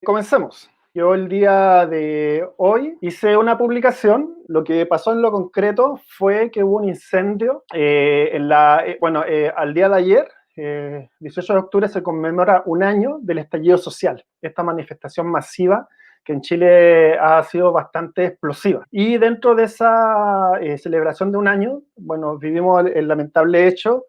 Comencemos. Yo el día de hoy hice una publicación. Lo que pasó en lo concreto fue que hubo un incendio al día de ayer, 18 de octubre, se conmemora un año del estallido social, esta manifestación masiva que en Chile ha sido bastante explosiva. Y dentro de esa celebración de un año, bueno, vivimos el lamentable hecho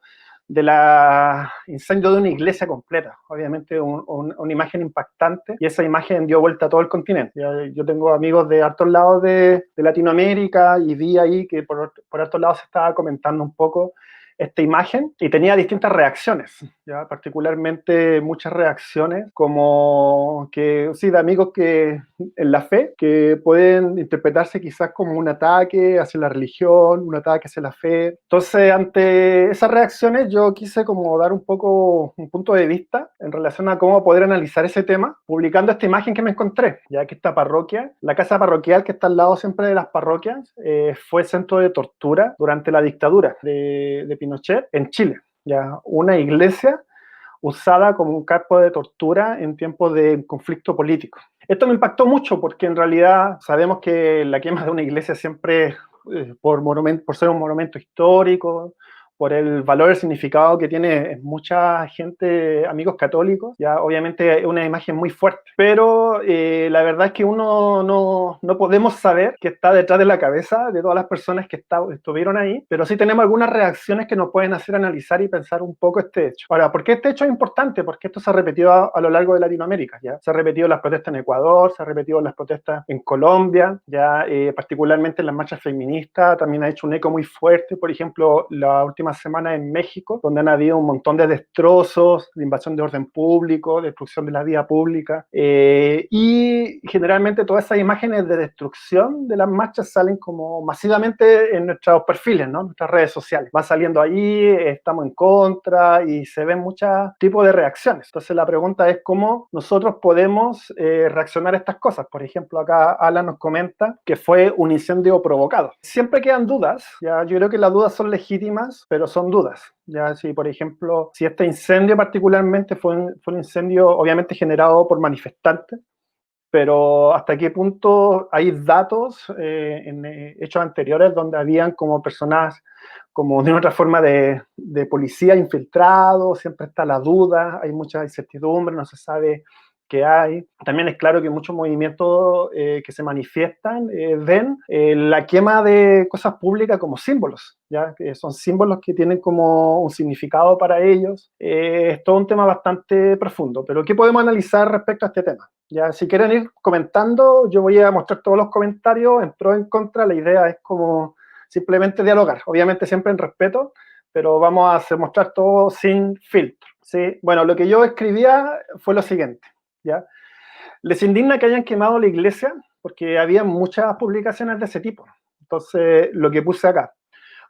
de la incendio de una iglesia completa. Obviamente una imagen impactante, y esa imagen dio vuelta a todo el continente. Yo tengo amigos de hartos lados de Latinoamérica, y vi ahí que por hartos lados se estaba comentando un poco esta imagen, y tenía distintas reacciones, ¿ya? Particularmente muchas reacciones como que, sí, de amigos que en la fe, que pueden interpretarse quizás como un ataque hacia la religión, un ataque hacia la fe. Entonces, ante esas reacciones, yo quise como dar un poco un punto de vista en relación a cómo poder analizar ese tema, publicando esta imagen que me encontré, ya que esta parroquia, la casa parroquial que está al lado siempre de las parroquias, fue centro de tortura durante la dictadura de Pinochet en Chile. Ya, una iglesia usada como un campo de tortura en tiempos de conflicto político. Esto me impactó mucho porque en realidad sabemos que la quema de una iglesia siempre, por ser un monumento histórico, por el valor y significado que tiene mucha gente, amigos católicos, ya obviamente es una imagen muy fuerte. Pero la verdad es que uno no podemos saber qué está detrás de la cabeza de todas las personas que estuvieron ahí, pero sí tenemos algunas reacciones que nos pueden hacer analizar y pensar un poco este hecho. Ahora, ¿por qué este hecho es importante? Porque esto se ha repetido a lo largo de Latinoamérica, ¿ya? Se ha repetido en las protestas en Ecuador, se ha repetido en las protestas en Colombia, ya particularmente en las marchas feministas, también ha hecho un eco muy fuerte. Por ejemplo, la última semana en México, donde han habido un montón de destrozos, de invasión de orden público, destrucción de la vía pública, y generalmente todas esas imágenes de destrucción de las marchas salen como masivamente en nuestros perfiles, ¿no? Nuestras redes sociales. Va saliendo ahí, estamos en contra, y se ven muchos tipos de reacciones. Entonces la pregunta es cómo nosotros podemos reaccionar a estas cosas. Por ejemplo, acá Alan nos comenta que fue un incendio provocado. Siempre quedan dudas, ya yo creo que las dudas son legítimas, pero son dudas. Ya, si por ejemplo, si este incendio particularmente fue un incendio obviamente generado por manifestantes, pero hasta qué punto hay datos en hechos anteriores donde habían como personas, como de otra forma de policía infiltrado. Siempre está la duda, hay mucha incertidumbre, no se sabe qué hay. También es claro que muchos movimientos que se manifiestan ven la quema de cosas públicas como símbolos, ¿ya? Que son símbolos que tienen como un significado para ellos. Es todo un tema bastante profundo, pero ¿qué podemos analizar respecto a este tema? Ya, si quieren ir comentando, yo voy a mostrar todos los comentarios, en pro, en contra. La idea es como simplemente dialogar, obviamente siempre en respeto, pero vamos a mostrar todo sin filtro, ¿sí? Bueno, lo que yo escribía fue lo siguiente, ¿ya? Les indigna que hayan quemado la iglesia, porque había muchas publicaciones de ese tipo. Entonces, lo que puse acá: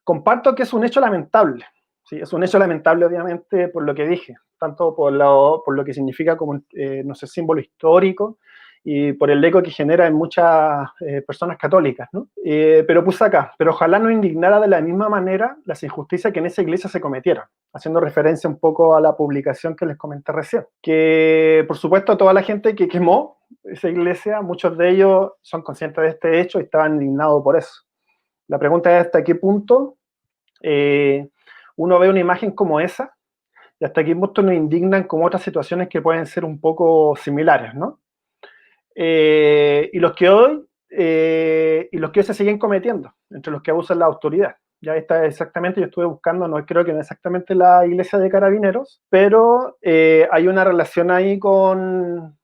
comparto que es un hecho lamentable, ¿sí? Es un hecho lamentable, obviamente, por lo que dije, tanto por lo que significa como, no sé, símbolo histórico, y por el eco que genera en muchas personas católicas, ¿no? Pero puse acá: pero ojalá no indignara de la misma manera las injusticias que en esa iglesia se cometieron, haciendo referencia un poco a la publicación que les comenté recién. Que, por supuesto, toda la gente que quemó esa iglesia, muchos de ellos son conscientes de este hecho y estaban indignados por eso. La pregunta es hasta qué punto uno ve una imagen como esa, y hasta qué punto nos indignan como otras situaciones que pueden ser un poco similares, ¿no? Y los que hoy se siguen cometiendo, entre los que abusan la autoridad. Ya está exactamente, yo estuve buscando, no creo que no exactamente la iglesia de Carabineros, pero hay una relación ahí con,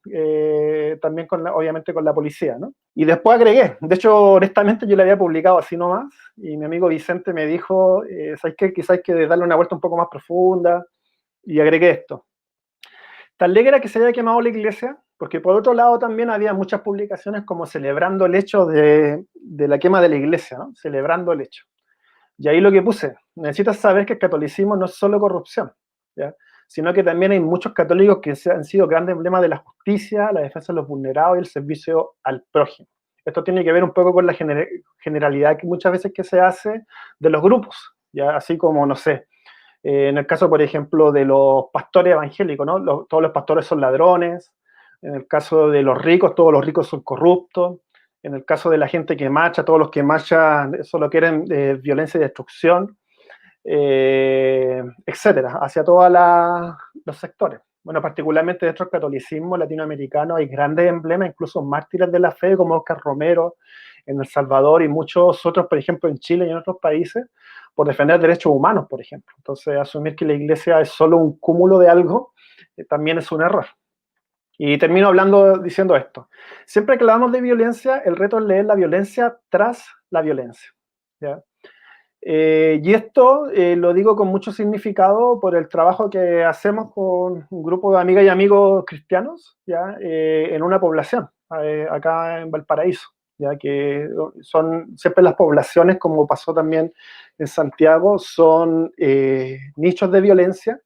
también con obviamente con la policía, ¿no? Y después agregué, de hecho, honestamente yo le había publicado así nomás, y mi amigo Vicente me dijo, ¿sabes qué? Quizás hay que darle una vuelta un poco más profunda, y agregué esto: te alegra que se haya quemado la iglesia, porque por otro lado también había muchas publicaciones como celebrando el hecho de la quema de la iglesia, ¿no? Celebrando el hecho. Y ahí lo que puse: necesitas saber que el catolicismo no es solo corrupción, ¿ya? Sino que también hay muchos católicos que han sido grandes emblemas de la justicia, la defensa de los vulnerados y el servicio al prójimo. Esto tiene que ver un poco con la generalidad que muchas veces que se hace de los grupos, ¿ya? Así como, no sé, en el caso, por ejemplo, de los pastores evangélicos, ¿no? Todos los pastores son ladrones, En el caso de los ricos, todos los ricos son corruptos. En el caso de la gente que marcha, todos los que marchan solo quieren violencia y destrucción, etcétera, hacia todos los sectores. Bueno, particularmente dentro del catolicismo latinoamericano hay grandes emblemas, incluso mártires de la fe, como Oscar Romero en El Salvador y muchos otros, por ejemplo, en Chile y en otros países, por defender derechos humanos, por ejemplo. Entonces, asumir que la iglesia es solo un cúmulo de algo, también es un error. Y termino hablando, diciendo esto. Siempre que hablamos de violencia, el reto es leer la violencia tras la violencia. ¿Ya? Y esto lo digo con mucho significado por el trabajo que hacemos con un grupo de amigas y amigos cristianos, ¿ya? En una población, acá en Valparaíso, ya que son siempre las poblaciones, como pasó también en Santiago, son nichos de violencia,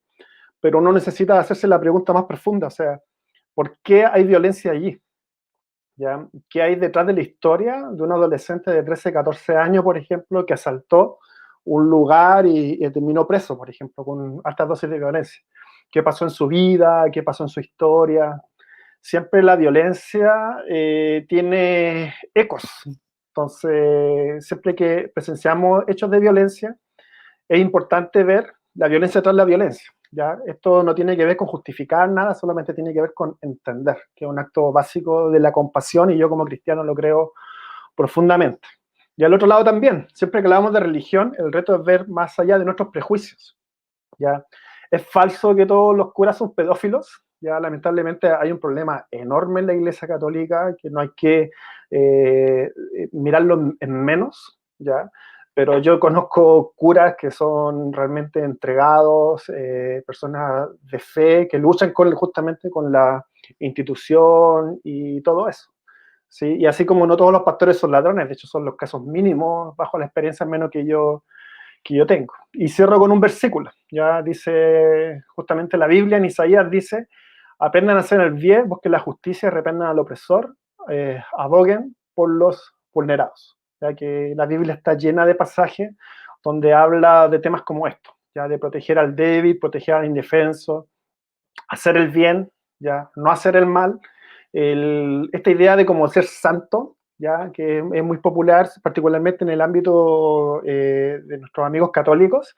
pero uno necesita hacerse la pregunta más profunda, o sea, ¿por qué hay violencia allí? ¿Ya? ¿Qué hay detrás de la historia de un adolescente de 13, 14 años, por ejemplo, que asaltó un lugar y terminó preso, por ejemplo, con altas dosis de violencia? ¿Qué pasó en su vida? ¿Qué pasó en su historia? Siempre la violencia tiene ecos. Entonces, siempre que presenciamos hechos de violencia, es importante ver la violencia tras la violencia. ¿Ya? Esto no tiene que ver con justificar nada, solamente tiene que ver con entender, que es un acto básico de la compasión y yo como cristiano lo creo profundamente. Y al otro lado también, siempre que hablamos de religión, el reto es ver más allá de nuestros prejuicios. ¿Ya? Es falso que todos los curas son pedófilos, ya lamentablemente hay un problema enorme en la Iglesia Católica que no hay que mirarlo en menos, ¿ya? Pero yo conozco curas que son realmente entregados, personas de fe que luchan justamente con la institución y todo eso. ¿Sí? Y así como no todos los pastores son ladrones, de hecho son los casos mínimos bajo la experiencia menos que yo tengo. Y cierro con un versículo, ya dice justamente la Biblia, en Isaías dice, aprendan a hacer el bien, busquen la justicia, arrependan al opresor, aboguen por los vulnerados. Ya que la Biblia está llena de pasajes donde habla de temas como esto, ya de proteger al débil, proteger al indefenso, hacer el bien, ya no hacer el mal. Esta idea de como ser santo, ya que es muy popular, particularmente en el ámbito de nuestros amigos católicos,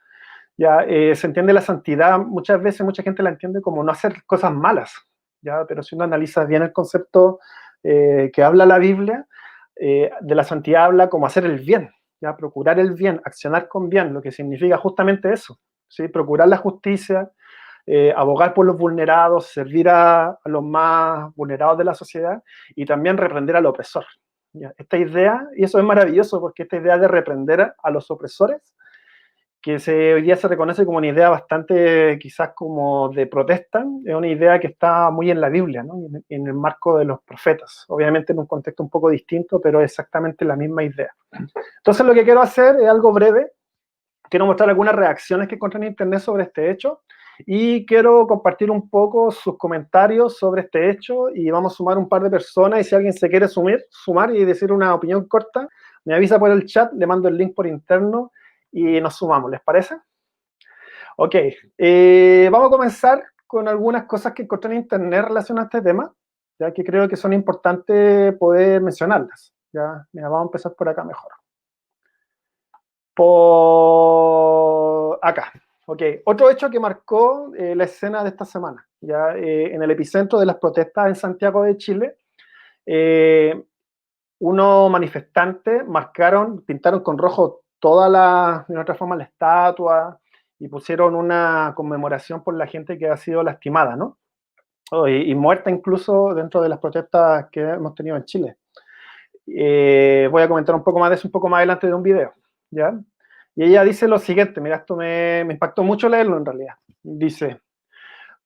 ya se entiende la santidad, muchas veces mucha gente la entiende como no hacer cosas malas, ya, pero si uno analiza bien el concepto que habla la Biblia, de la santidad habla como hacer el bien, ya, procurar el bien, accionar con bien, lo que significa justamente eso, ¿sí? Procurar la justicia, abogar por los vulnerados, servir a los más vulnerados de la sociedad y también reprender al opresor. ¿Ya? Esta idea, y eso es maravilloso porque esta idea de reprender a los opresores, que hoy día se reconoce como una idea bastante quizás como de protesta, es una idea que está muy en la Biblia, ¿no? En el marco de los profetas, obviamente en un contexto un poco distinto, pero es exactamente la misma idea. Entonces lo que quiero hacer es algo breve, quiero mostrar algunas reacciones que encontré en internet sobre este hecho y quiero compartir un poco sus comentarios sobre este hecho y vamos a sumar un par de personas y si alguien se quiere sumar y decir una opinión corta, me avisa por el chat, le mando el link por interno y nos sumamos, ¿les parece? Ok, vamos a comenzar con algunas cosas que encontré en internet relacionadas a este tema, ya que creo que son importantes poder mencionarlas. Ya, mira, vamos a empezar por acá mejor. Por acá. Ok, otro hecho que marcó la escena de esta semana, ya en el epicentro de las protestas en Santiago de Chile, unos manifestantes pintaron con rojo toda de otra forma la estatua y pusieron una conmemoración por la gente que ha sido lastimada, ¿no? Y muerta incluso dentro de las protestas que hemos tenido en Chile. Voy a comentar un poco más de eso un poco más adelante de un video, ¿ya? Y ella dice lo siguiente, mira, esto me impactó mucho leerlo en realidad. Dice,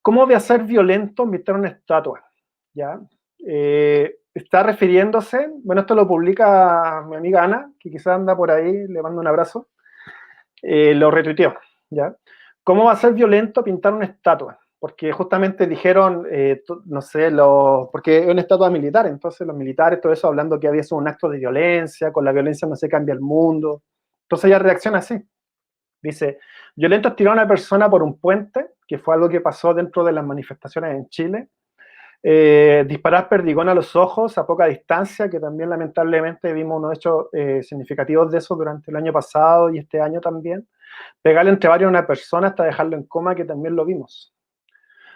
¿cómo de hacer violento invitar una estatua? ¿Ya? Está refiriéndose, bueno, esto lo publica mi amiga Ana, que quizás anda por ahí, le mando un abrazo, lo retuiteó, ¿ya? ¿Cómo va a ser violento pintar una estatua? Porque justamente dijeron, no sé, porque es una estatua militar, entonces los militares, todo eso, hablando que había sido un acto de violencia, con la violencia no se cambia el mundo. Entonces ella reacciona así. Dice, violento es tirar a una persona por un puente, que fue algo que pasó dentro de las manifestaciones en Chile. Disparar perdigón a los ojos a poca distancia, que también lamentablemente vimos unos hechos significativos de eso durante el año pasado y este año también. Pegarle entre varios a una persona hasta dejarlo en coma, que también lo vimos.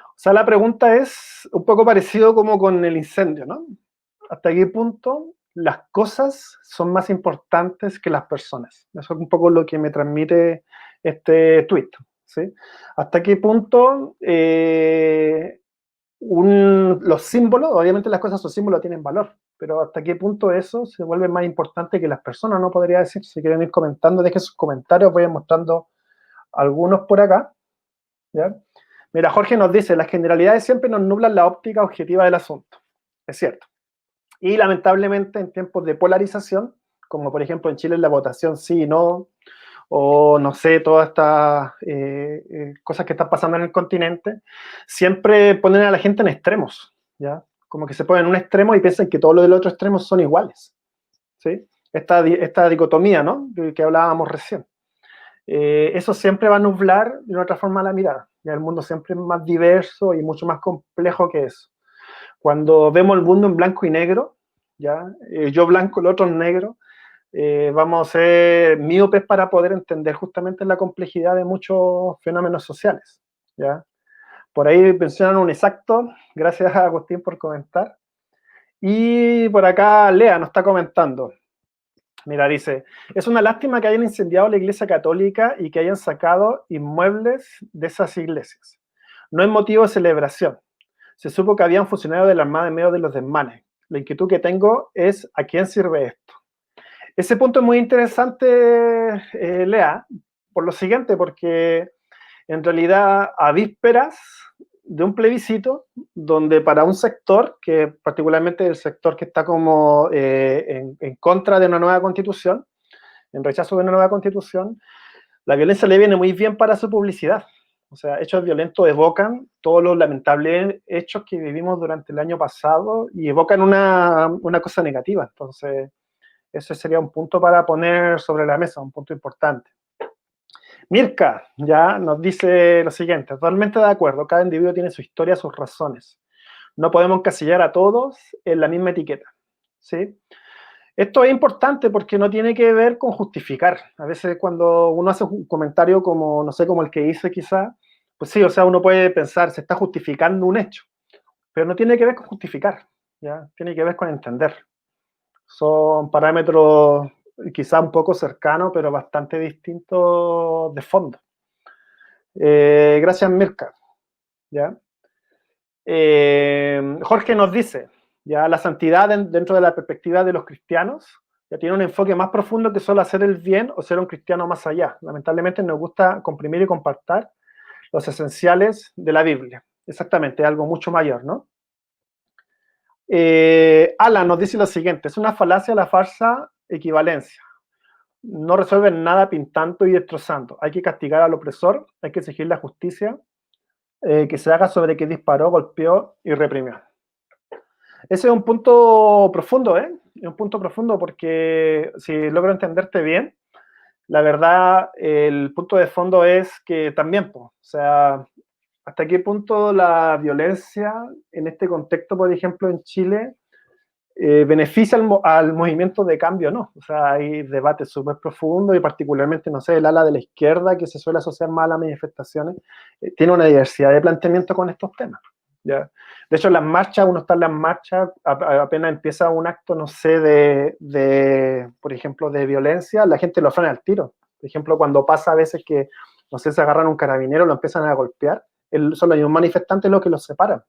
O sea, la pregunta es un poco parecido como con el incendio, ¿no? ¿Hasta qué punto las cosas son más importantes que las personas? Eso es un poco lo que me transmite este tweet, ¿sí? ¿Hasta qué punto los símbolos, obviamente las cosas son símbolos, tienen valor, pero hasta qué punto eso se vuelve más importante que las personas? No podría decir. Si quieren ir comentando, dejen sus comentarios, voy a ir mostrando algunos por acá, ¿ya? Mira, Jorge nos dice, las generalidades siempre nos nublan la óptica objetiva del asunto. Es cierto. Y lamentablemente en tiempos de polarización, como por ejemplo en Chile la votación sí y no, o no sé, todas estas cosas que están pasando en el continente, siempre ponen a la gente en extremos, ¿ya? Como que se ponen en un extremo y piensan que todos los del otro extremo son iguales, ¿sí? Esta dicotomía, ¿no? Que hablábamos recién. Eso siempre va a nublar de una otra forma la mirada. Ya el mundo siempre es más diverso y mucho más complejo que eso. Cuando vemos el mundo en blanco y negro, ¿ya? Yo blanco, el otro negro, vamos a ser míopes para poder entender justamente la complejidad de muchos fenómenos sociales, ¿ya? Por ahí mencionan un exacto, gracias a Agustín por comentar. Y por acá Lea nos está comentando. Mira, dice, es una lástima que hayan incendiado la iglesia católica y que hayan sacado inmuebles de esas iglesias. No es motivo de celebración. Se supo que había un funcionario de la Armada en medio de los desmanes. La inquietud que tengo es, ¿a quién sirve esto? Ese punto es muy interesante, Lea, por lo siguiente, porque en realidad a vísperas de un plebiscito, donde para un sector, que particularmente el sector que está como en contra de una nueva constitución, en rechazo de una nueva constitución, la violencia le viene muy bien para su publicidad. O sea, hechos violentos evocan todos los lamentables hechos que vivimos durante el año pasado y evocan una cosa negativa. Entonces, ese sería un punto para poner sobre la mesa, un punto importante. Mirka ya nos dice lo siguiente, totalmente de acuerdo, cada individuo tiene su historia, sus razones. No podemos encasillar a todos en la misma etiqueta, ¿sí? Esto es importante porque no tiene que ver con justificar. A veces cuando uno hace un comentario como, no sé, como el que hice quizá, pues sí, o sea, uno puede pensar, se está justificando un hecho, pero no tiene que ver con justificar, ¿ya? Tiene que ver con entender. Son parámetros quizá un poco cercanos, pero bastante distintos de fondo. Gracias, Mirka. ¿Ya? Jorge nos dice, ya la santidad dentro de la perspectiva de los cristianos ya tiene un enfoque más profundo que solo hacer el bien o ser un cristiano más allá. Lamentablemente nos gusta comprimir y compartir los esenciales de la Biblia. Exactamente, algo mucho mayor, ¿no? Alan nos dice lo siguiente, es una falacia la falsa equivalencia. No resuelven nada pintando y destrozando. Hay que castigar al opresor, hay que exigir la justicia que se haga sobre quien disparó, golpeó y reprimió. Ese es un punto profundo, ¿eh? Es un punto profundo porque si logro entenderte bien, la verdad, el punto de fondo es que también, pues, o sea, hasta qué punto la violencia en este contexto, por ejemplo, en Chile, beneficia al movimiento de cambio, ¿no? O sea, hay debates súper profundos y particularmente, no sé, el ala de la izquierda que se suele asociar más a las manifestaciones, tiene una diversidad de planteamientos con estos temas, ¿ya? De hecho, las marchas, uno está en las marchas, apenas empieza un acto, no sé, por ejemplo, de violencia, la gente lo frena al tiro. Por ejemplo, cuando pasa a veces que, no sé, se agarran a un carabinero, lo empiezan a golpear, son los manifestantes los que los separan.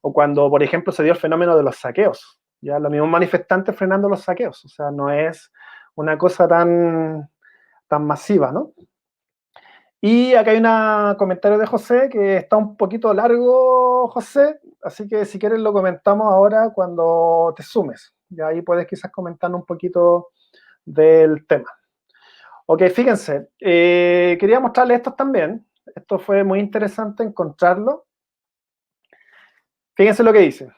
O cuando, por ejemplo, se dio el fenómeno de los saqueos, ya los mismos manifestantes frenando los saqueos, o sea, no es una cosa tan masiva, ¿no? Y acá hay un comentario de José que está un poquito largo, José, así que si quieres lo comentamos ahora cuando te sumes, y ahí puedes quizás comentar un poquito del tema. Ok, fíjense, quería mostrarles estos también, esto fue muy interesante encontrarlo. Fíjense lo que dice.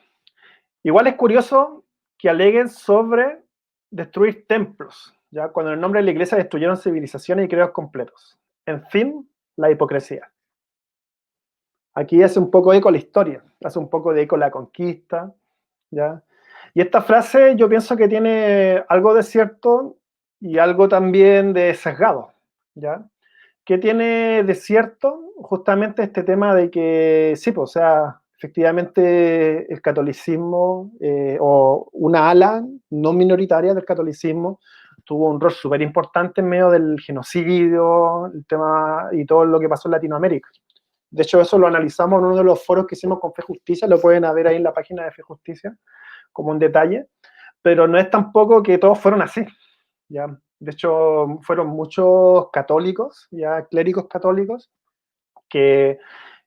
Igual es curioso que aleguen sobre destruir templos, ¿ya? Cuando en el nombre de la iglesia destruyeron civilizaciones y credos completos. En fin, la hipocresía. Aquí hace un poco de eco la historia, hace un poco de eco la conquista, ¿ya? Y esta frase yo pienso que tiene algo de cierto y algo también de sesgado, ¿ya? ¿Qué tiene de cierto? Justamente este tema de que, sí, pues, o sea, efectivamente el catolicismo, o una ala no minoritaria del catolicismo, tuvo un rol súper importante en medio del genocidio, el tema y todo lo que pasó en Latinoamérica. De hecho, eso lo analizamos en uno de los foros que hicimos con Fe Justicia, lo pueden ver ahí en la página de Fe Justicia, como un detalle, pero no es tampoco que todos fueron así, ¿ya? De hecho, fueron muchos católicos, ya clérigos católicos, que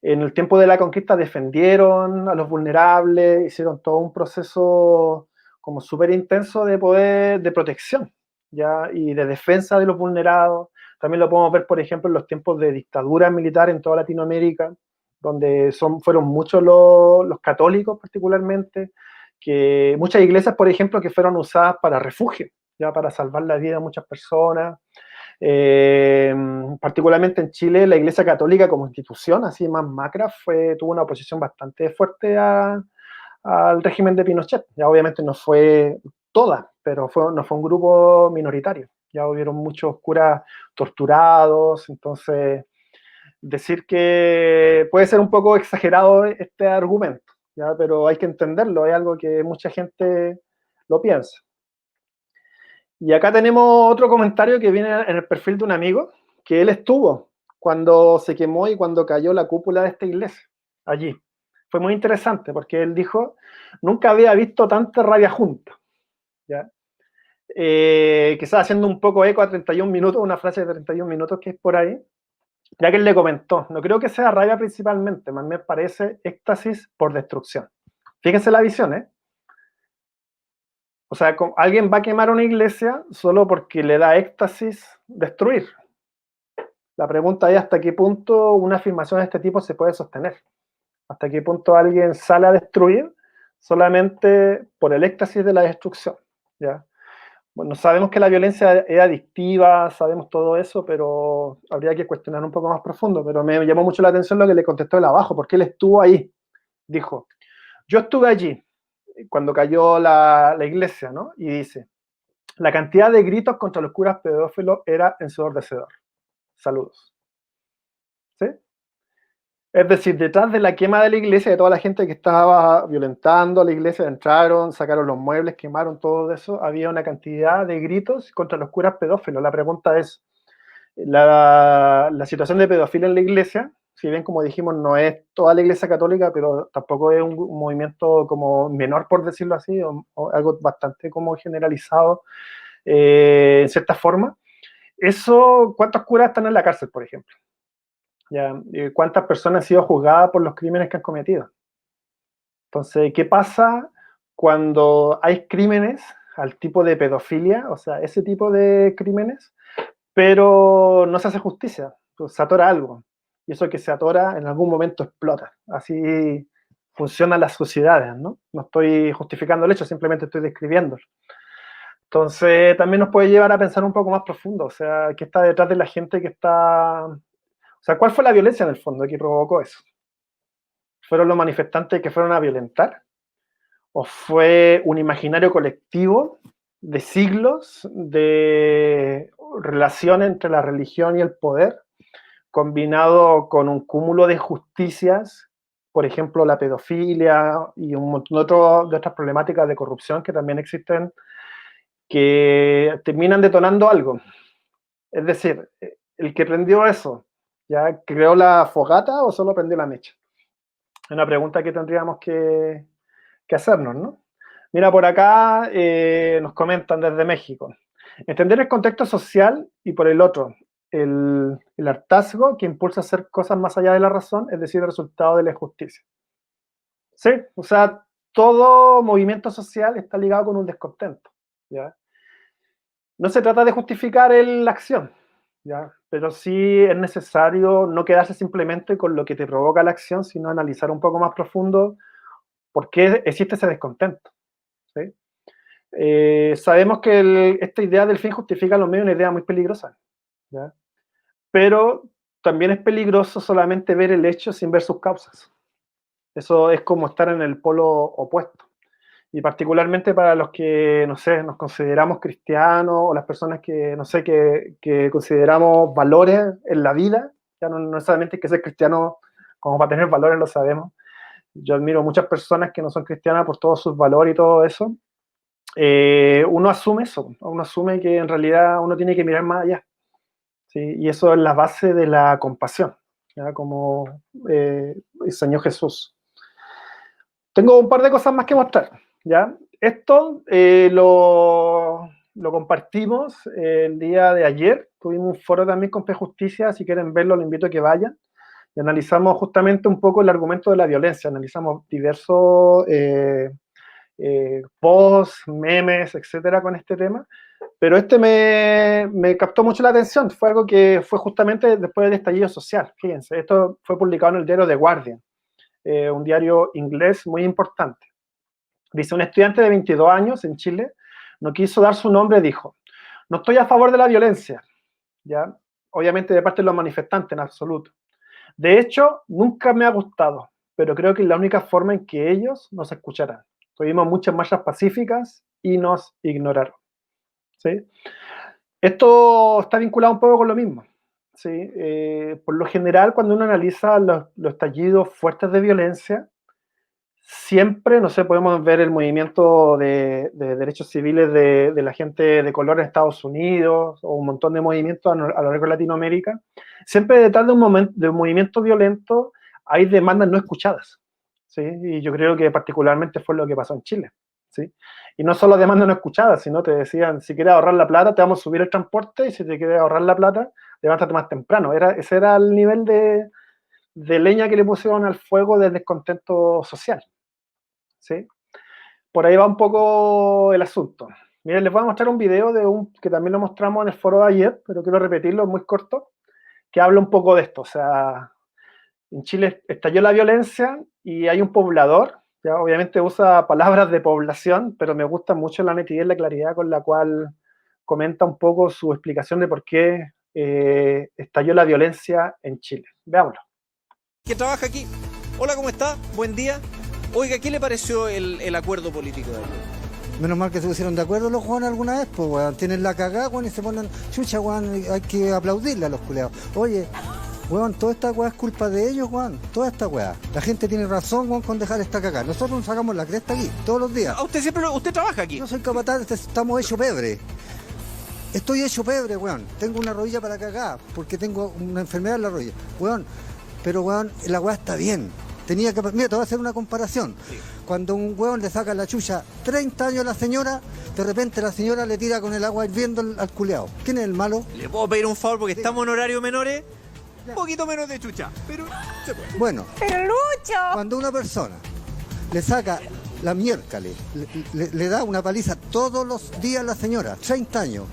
en el tiempo de la conquista defendieron a los vulnerables, hicieron todo un proceso como súper intenso de poder, de protección, ¿ya? Y de defensa de los vulnerados. También lo podemos ver, por ejemplo, en los tiempos de dictadura militar en toda Latinoamérica, donde fueron muchos los católicos particularmente, que muchas iglesias, por ejemplo, que fueron usadas para refugio, ya para salvar la vida de muchas personas. Particularmente en Chile, la Iglesia Católica como institución, así más macra, tuvo una oposición bastante fuerte al régimen de Pinochet. Ya obviamente no fue toda, pero no fue un grupo minoritario. Ya hubieron muchos curas torturados, entonces decir que puede ser un poco exagerado este argumento, ¿ya? Pero hay que entenderlo, es algo que mucha gente lo piensa. Y acá tenemos otro comentario que viene en el perfil de un amigo, que él estuvo cuando se quemó y cuando cayó la cúpula de esta iglesia, allí. Fue muy interesante porque él dijo, nunca había visto tanta rabia junta, ¿ya? Quizás haciendo un poco eco a 31 minutos, una frase de 31 minutos que es por ahí, ya que él le comentó, no creo que sea rabia principalmente, más me parece éxtasis por destrucción. Fíjense la visión, ¿eh? O sea, alguien va a quemar una iglesia solo porque le da éxtasis destruir. La pregunta es hasta qué punto una afirmación de este tipo se puede sostener. Hasta qué punto alguien sale a destruir solamente por el éxtasis de la destrucción. ¿Ya? Bueno, sabemos que la violencia es adictiva, sabemos todo eso, pero habría que cuestionar un poco más profundo. Pero me llamó mucho la atención lo que le contestó el abajo, porque él estuvo ahí. Dijo, yo estuve allí cuando cayó la iglesia, ¿no? Y dice, la cantidad de gritos contra los curas pedófilos era ensordecedor. Saludos. ¿Sí? Es decir, detrás de la quema de la iglesia, de toda la gente que estaba violentando a la iglesia, entraron, sacaron los muebles, quemaron todo eso, había una cantidad de gritos contra los curas pedófilos. La pregunta es, la situación de pedofilia en la iglesia, si bien como dijimos no es toda la iglesia católica, pero tampoco es un movimiento como menor, por decirlo así, o algo bastante como generalizado en cierta forma. Eso, ¿cuántos curas están en la cárcel, por ejemplo? ¿Ya? ¿Cuántas personas han sido juzgadas por los crímenes que han cometido? Entonces, ¿qué pasa cuando hay crímenes al tipo de pedofilia, o sea, ese tipo de crímenes, pero no se hace justicia? Pues se atora algo. Y eso que se atora en algún momento explota. Así funcionan las sociedades, ¿no? No estoy justificando el hecho, simplemente estoy describiéndolo. Entonces, también nos puede llevar a pensar un poco más profundo, o sea, ¿qué está detrás de la gente que está... O sea, ¿cuál fue la violencia en el fondo que provocó eso? ¿Fueron los manifestantes que fueron a violentar? ¿O fue un imaginario colectivo de siglos de relación entre la religión y el poder, combinado con un cúmulo de injusticias, por ejemplo, la pedofilia y un montón de otras problemáticas de corrupción que también existen, que terminan detonando algo? Es decir, el que prendió eso, ¿ya creó la fogata o solo prendió la mecha? Es una pregunta que tendríamos que hacernos, ¿no? Mira, por acá nos comentan desde México. Entender el contexto social y por el otro, el hartazgo que impulsa a hacer cosas más allá de la razón, es decir, el resultado de la injusticia. Sí, o sea, todo movimiento social está ligado con un descontento, ¿ya? No se trata de justificar la acción, ¿ya? Pero sí es necesario no quedarse simplemente con lo que te provoca la acción, sino analizar un poco más profundo por qué existe ese descontento, ¿sí? Sabemos que esta idea del fin justifica los medios es una idea muy peligrosa, ¿ya? Pero también es peligroso solamente ver el hecho sin ver sus causas. Eso es como estar en el polo opuesto. Y particularmente para los que, no sé, nos consideramos cristianos o las personas que, no sé, que consideramos valores en la vida, ya no necesariamente hay que ser cristiano como para tener valores, lo sabemos. Yo admiro muchas personas que no son cristianas por todos sus valores y todo eso. Uno asume eso, uno asume que en realidad uno tiene que mirar más allá, ¿sí? Y eso es la base de la compasión, ¿ya? Como enseñó Jesús. Tengo un par de cosas más que mostrar, ¿ya? Esto lo compartimos el día de ayer. Tuvimos un foro también con Justicia. Si quieren verlo, les invito a que vayan. Y analizamos justamente un poco el argumento de la violencia. Analizamos diversos posts, memes, etcétera, con este tema. Pero este me captó mucho la atención. Fue algo que fue justamente después del estallido social. Fíjense, esto fue publicado en el diario The Guardian, un diario inglés muy importante. Dice, un estudiante de 22 años en Chile no quiso dar su nombre, dijo, no estoy a favor de la violencia, ¿ya? Obviamente de parte de los manifestantes, en absoluto. De hecho, nunca me ha gustado, pero creo que es la única forma en que ellos nos escucharán. Tuvimos muchas marchas pacíficas y nos ignoraron, ¿sí? Esto está vinculado un poco con lo mismo, ¿sí? Por lo general, cuando uno analiza los estallidos fuertes de violencia, siempre, no sé, podemos ver el movimiento de derechos civiles de la gente de color en Estados Unidos o un montón de movimientos a lo largo de Latinoamérica. Siempre detrás de un movimiento violento hay demandas no escuchadas, ¿sí? Y yo creo que particularmente fue lo que pasó en Chile, ¿sí? Y no solo demandas no escuchadas, sino te decían, si quieres ahorrar la plata, te vamos a subir el transporte, y si te quieres ahorrar la plata, levántate más temprano. Ese era el nivel de leña que le pusieron al fuego del descontento social, ¿sí? Por ahí va un poco el asunto. Miren, les voy a mostrar un video que también lo mostramos en el foro de ayer, pero quiero repetirlo, es muy corto, que habla un poco de esto. O sea, en Chile estalló la violencia y hay un poblador, ya obviamente usa palabras de población, pero me gusta mucho la nitidez y la claridad con la cual comenta un poco su explicación de por qué estalló la violencia en Chile. Veámoslo. Que trabaja aquí. Hola, ¿cómo está? Buen día. Oiga, ¿qué le pareció el acuerdo político de ayer? Menos mal que se pusieron de acuerdo los Juan alguna vez, pues weón, tienen la cagada, weón, y se ponen, chucha, weón, hay que aplaudirle a los culeados. Oye, weón, toda esta weá es culpa de ellos, weón, toda esta weá. La gente tiene razón, weón, con dejar esta cagada. Nosotros nos sacamos la cresta aquí, todos los días. Ah, usted trabaja aquí. Yo soy capataz, estamos hechos pebre. Estoy hecho pebre, weón. Tengo una rodilla para cagar, porque tengo una enfermedad en la rodilla. Weón, pero weón, la weá está bien. Tenía que... Mira, te voy a hacer una comparación. Sí. Cuando un hueón le saca la chucha 30 años a la señora, de repente la señora le tira con el agua hirviendo al culeado. ¿Quién es el malo? ¿Le puedo pedir un favor porque estamos en horario menores? Un poquito menos de chucha, pero se puede. Bueno, ¡pero Lucho! Cuando una persona le saca la miércoles, le da una paliza todos los días a la señora, 30 años,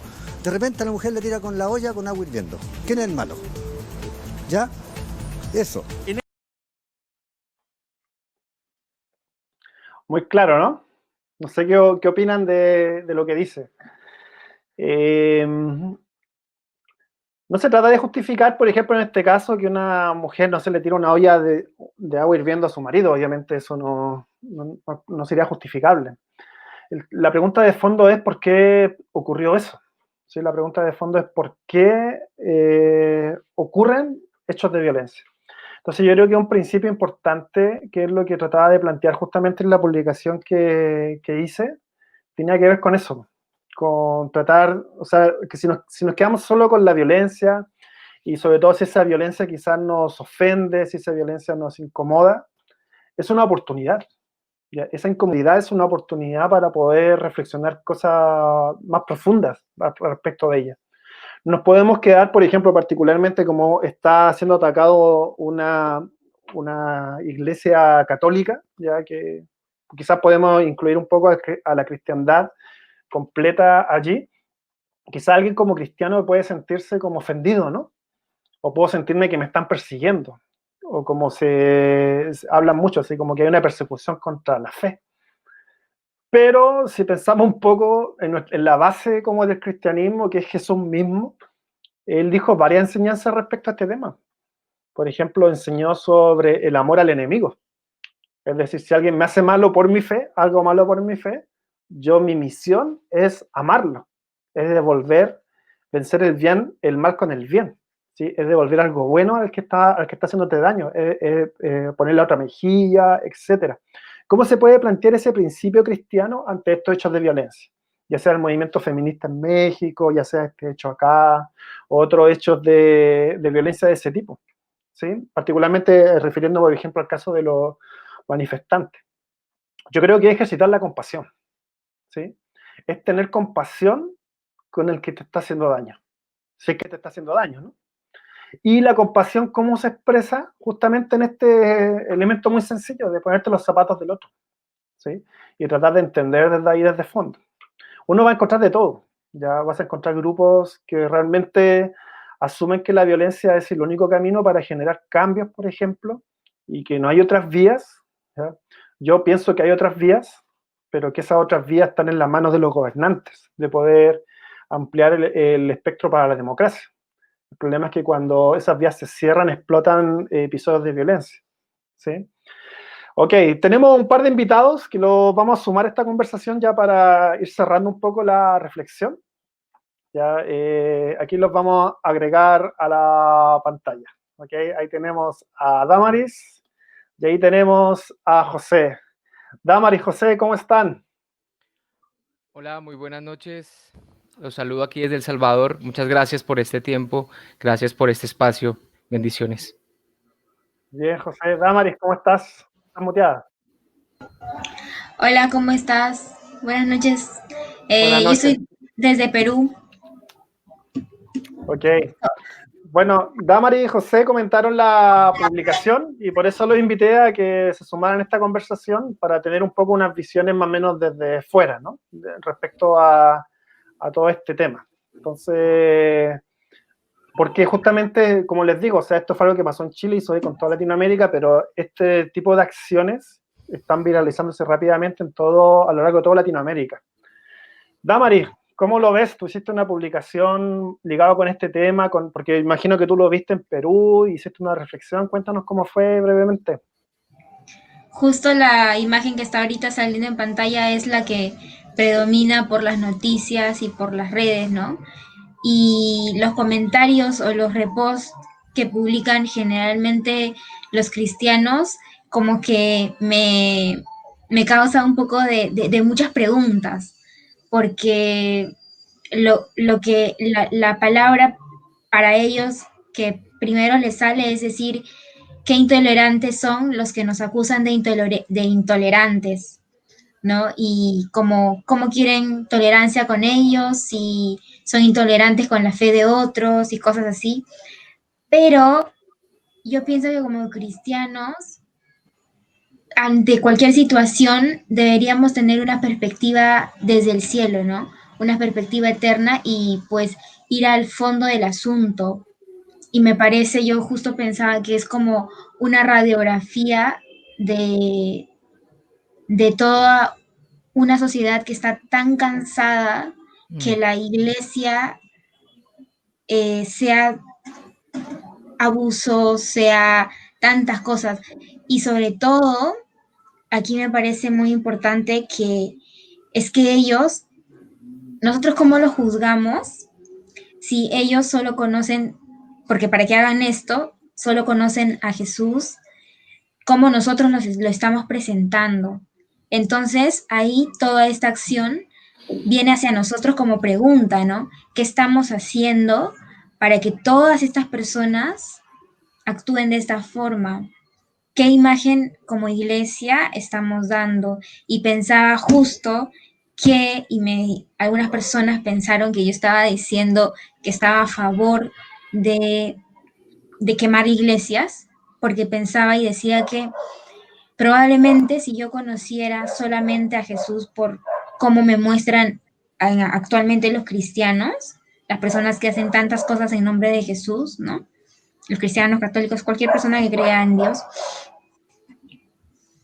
de repente la mujer le tira con la olla con agua hirviendo. ¿Quién es el malo? ¿Ya? Eso. Muy claro, ¿no? No sé qué opinan de lo que dice. No se trata de justificar, por ejemplo, en este caso, que una mujer no se le tira una olla de agua hirviendo a su marido. Obviamente eso no sería justificable. La pregunta de fondo es por qué ocurrió eso. ¿Sí? La pregunta de fondo es por qué ocurren hechos de violencia. Entonces yo creo que un principio importante, que es lo que trataba de plantear justamente en la publicación que hice, tenía que ver con eso, con tratar, o sea, que si nos quedamos solo con la violencia, y sobre todo si esa violencia quizás nos ofende, si esa violencia nos incomoda, es una oportunidad. ¿Ya? Esa incomodidad es una oportunidad para poder reflexionar cosas más profundas respecto de ella. Nos podemos quedar, por ejemplo, particularmente como está siendo atacado una iglesia católica, ya que quizás podemos incluir un poco a la cristiandad completa allí. Quizás alguien como cristiano puede sentirse como ofendido, ¿no? O puedo sentirme que me están persiguiendo, o como se habla mucho, así como que hay una persecución contra la fe. Pero si pensamos un poco en la base como del cristianismo, que es Jesús mismo, él dijo varias enseñanzas respecto a este tema. por ejemplo, enseñó sobre el amor al enemigo. Es decir, si alguien me hace malo por mi fe, algo malo por mi fe, mi misión es amarlo, es devolver, vencer el mal con el bien, ¿sí? Es devolver algo bueno al que está haciéndote daño, ponerle otra mejilla, etc. ¿Cómo se puede plantear ese principio cristiano ante estos hechos de violencia? Ya sea el movimiento feminista en México, ya sea este hecho acá, o otros hechos de violencia de ese tipo, ¿sí? Particularmente refiriendo, por ejemplo, al caso de los manifestantes. Yo creo que es ejercitar la compasión, ¿sí? Es tener compasión con el que te está haciendo daño, si es que te está haciendo daño, ¿no? Y la compasión, ¿cómo se expresa? Justamente en este elemento muy sencillo de ponerte los zapatos del otro, ¿sí? Y tratar de entender desde ahí, desde fondo. Uno va a encontrar de todo, ya vas a encontrar grupos que realmente asumen que la violencia es el único camino para generar cambios, por ejemplo, y que no hay otras vías, ¿ya? Yo pienso que hay otras vías, pero que esas otras vías están en las manos de los gobernantes, de poder ampliar el espectro para la democracia. El problema es que cuando esas vías se cierran, explotan episodios de violencia, ¿sí? Ok, tenemos un par de invitados que los vamos a sumar a esta conversación ya para ir cerrando un poco la reflexión. Ya, aquí los vamos a agregar a la pantalla. Ok, ahí tenemos a Damaris y ahí tenemos a José. Damaris, José, ¿cómo están? Hola, muy buenas noches. Los saludo aquí desde El Salvador. Muchas gracias por este tiempo, gracias por este espacio. Bendiciones. Bien, José. Damaris, ¿cómo estás? ¿Estás muteada? Hola, ¿cómo estás? Buenas noches. Buenas Yo noches. soy desde Perú. Ok. Bueno, Damaris y José comentaron la publicación y por eso los invité a que se sumaran a esta conversación para tener un poco unas visiones más o menos desde fuera, ¿no? Respecto a todo este tema. Entonces, porque justamente, como les digo, o sea, esto fue algo que pasó en Chile y hoy con toda Latinoamérica, pero este tipo de acciones están viralizándose rápidamente a lo largo de toda Latinoamérica. Damaris, ¿cómo lo ves? Tú hiciste una publicación ligada con este tema, porque imagino que tú lo viste en Perú, hiciste una reflexión, cuéntanos cómo fue brevemente. Justo la imagen que está ahorita saliendo en pantalla es la que predomina por las noticias y por las redes, ¿no? Y los comentarios o los reposts que publican generalmente los cristianos como que me causa un poco de muchas preguntas, porque lo que la palabra para ellos que primero les sale es decir, qué intolerantes son los que nos acusan de intolerantes, ¿no? Y cómo quieren tolerancia con ellos, si son intolerantes con la fe de otros y cosas así. Pero yo pienso que como cristianos, ante cualquier situación, deberíamos tener una perspectiva desde el cielo, ¿no? Una perspectiva eterna y pues ir al fondo del asunto. Y me parece, yo justo pensaba que es como una radiografía de, de toda una sociedad que está tan cansada que la iglesia sea abuso, sea tantas cosas. Y sobre todo, aquí me parece muy importante que es que ellos, nosotros cómo los juzgamos, si ellos solo conocen, porque para que hagan esto, solo conocen a Jesús, cómo nosotros lo estamos presentando. Entonces, ahí toda esta acción viene hacia nosotros como pregunta, ¿no? ¿Qué estamos haciendo para que todas estas personas actúen de esta forma? ¿Qué imagen como iglesia estamos dando? Y pensaba justo que, algunas personas pensaron que yo estaba diciendo que estaba a favor de, de quemar iglesias, porque pensaba y decía que probablemente si yo conociera solamente a Jesús por cómo me muestran actualmente los cristianos, las personas que hacen tantas cosas en nombre de Jesús, ¿no? Los cristianos, católicos, cualquier persona que crea en Dios,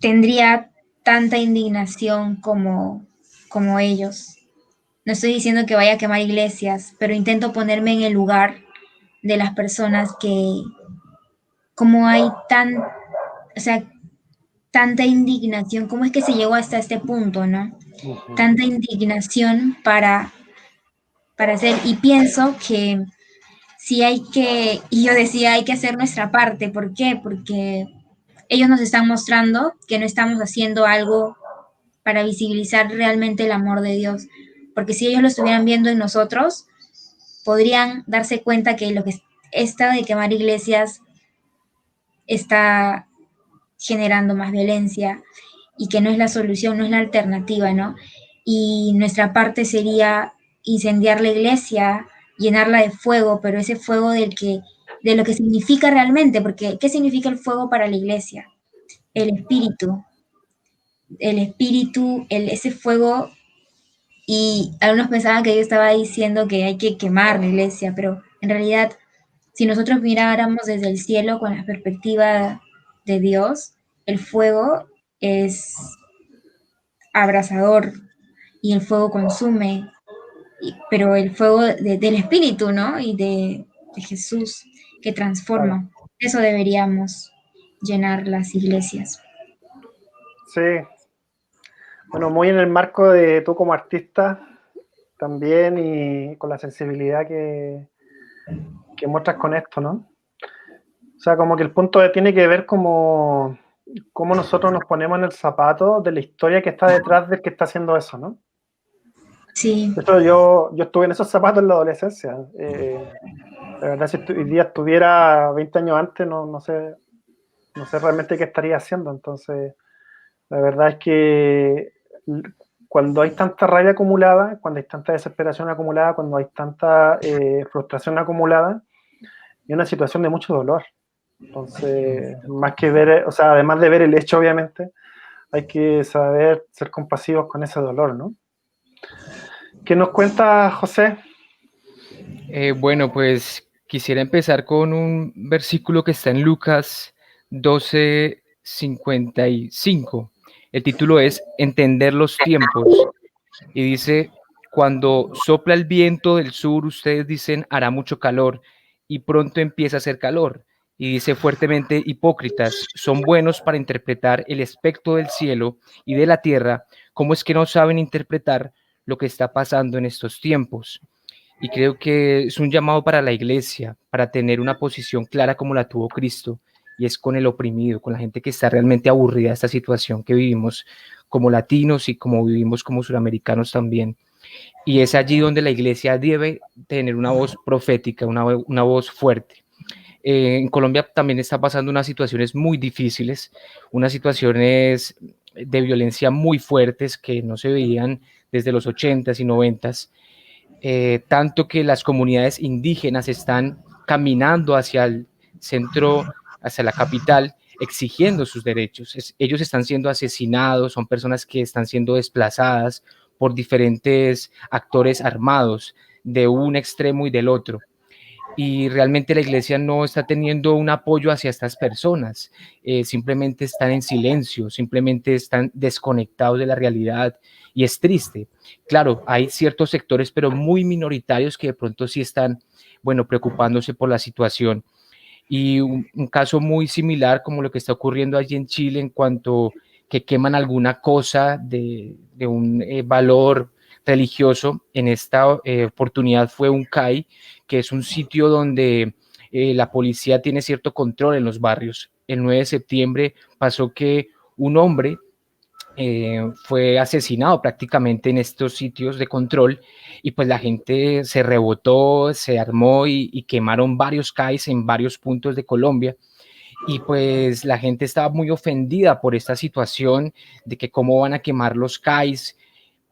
tendría tanta indignación como ellos. No estoy diciendo que vaya a quemar iglesias, pero intento ponerme en el lugar de las personas cómo hay o sea, tanta indignación, cómo es que se llegó hasta este punto, ¿no? Tanta indignación para hacer, y pienso que sí y yo decía, hay que hacer nuestra parte. ¿Por qué? Porque ellos nos están mostrando que no estamos haciendo algo para visibilizar realmente el amor de Dios. Porque si ellos lo estuvieran viendo en nosotros, podrían darse cuenta que lo que esta de quemar iglesias está generando más violencia y que no es la solución, no es la alternativa, ¿no? Y nuestra parte sería incendiar la iglesia, llenarla de fuego, pero ese fuego de lo que significa realmente, porque ¿qué significa el fuego para la iglesia? El espíritu, ese fuego. Y algunos pensaban que yo estaba diciendo que hay que quemar la iglesia, pero en realidad, si nosotros miráramos desde el cielo con la perspectiva de Dios, el fuego es abrasador y el fuego consume, pero el fuego del Espíritu, ¿no? Y de Jesús que Claro. transforma. Eso deberíamos llenar las iglesias. Sí, bueno, muy en el marco de tú como artista también y con la sensibilidad que muestras con esto, ¿no? O sea, como que el punto tiene que ver como cómo nosotros nos ponemos en el zapato de la historia que está detrás del que está haciendo eso, ¿no? Sí. De hecho, yo estuve en esos zapatos en la adolescencia. La verdad, si hoy día estuviera 20 años antes, no sé realmente qué estaría haciendo. Entonces, la verdad es que cuando hay tanta rabia acumulada, cuando hay tanta desesperación acumulada, cuando hay tanta frustración acumulada, hay una situación de mucho dolor. Entonces, más que ver, o sea, además de ver el hecho, obviamente, hay que saber ser compasivos con ese dolor, ¿no? ¿Qué nos cuenta José? Bueno, pues quisiera empezar con un versículo que está en Lucas 12:55. El título es Entender los tiempos. Y dice, cuando sopla el viento del sur, ustedes dicen hará mucho calor y pronto empieza a hacer calor. Y dice fuertemente, hipócritas, son buenos para interpretar el aspecto del cielo y de la tierra. ¿Cómo es que no saben interpretar lo que está pasando en estos tiempos? Y creo que es un llamado para la iglesia, para tener una posición clara como la tuvo Cristo, y es con el oprimido, con la gente que está realmente aburrida de esta situación que vivimos como latinos y como vivimos como suramericanos también. Y es allí donde la iglesia debe tener una voz profética, una voz fuerte. En Colombia también está pasando unas situaciones muy difíciles, unas situaciones de violencia muy fuertes que no se veían desde los 80s y 90s. Tanto que las comunidades indígenas están caminando hacia el centro, hacia la capital, exigiendo sus derechos. Ellos están siendo asesinados, son personas que están siendo desplazadas por diferentes actores armados de un extremo y del otro. Y realmente la iglesia no está teniendo un apoyo hacia estas personas, simplemente están en silencio, simplemente están desconectados de la realidad y es triste. Claro, hay ciertos sectores, pero muy minoritarios que de pronto sí están, bueno, preocupándose por la situación. Y un caso muy similar como lo que está ocurriendo allí en Chile en cuanto que queman alguna cosa de un valor religioso. En esta oportunidad fue un CAI, que es un sitio donde la policía tiene cierto control en los barrios. El 9 de septiembre pasó que un hombre fue asesinado prácticamente en estos sitios de control y pues la gente se rebotó, se armó y quemaron varios CAIs en varios puntos de Colombia. Y pues la gente estaba muy ofendida por esta situación de que cómo van a quemar los CAIs,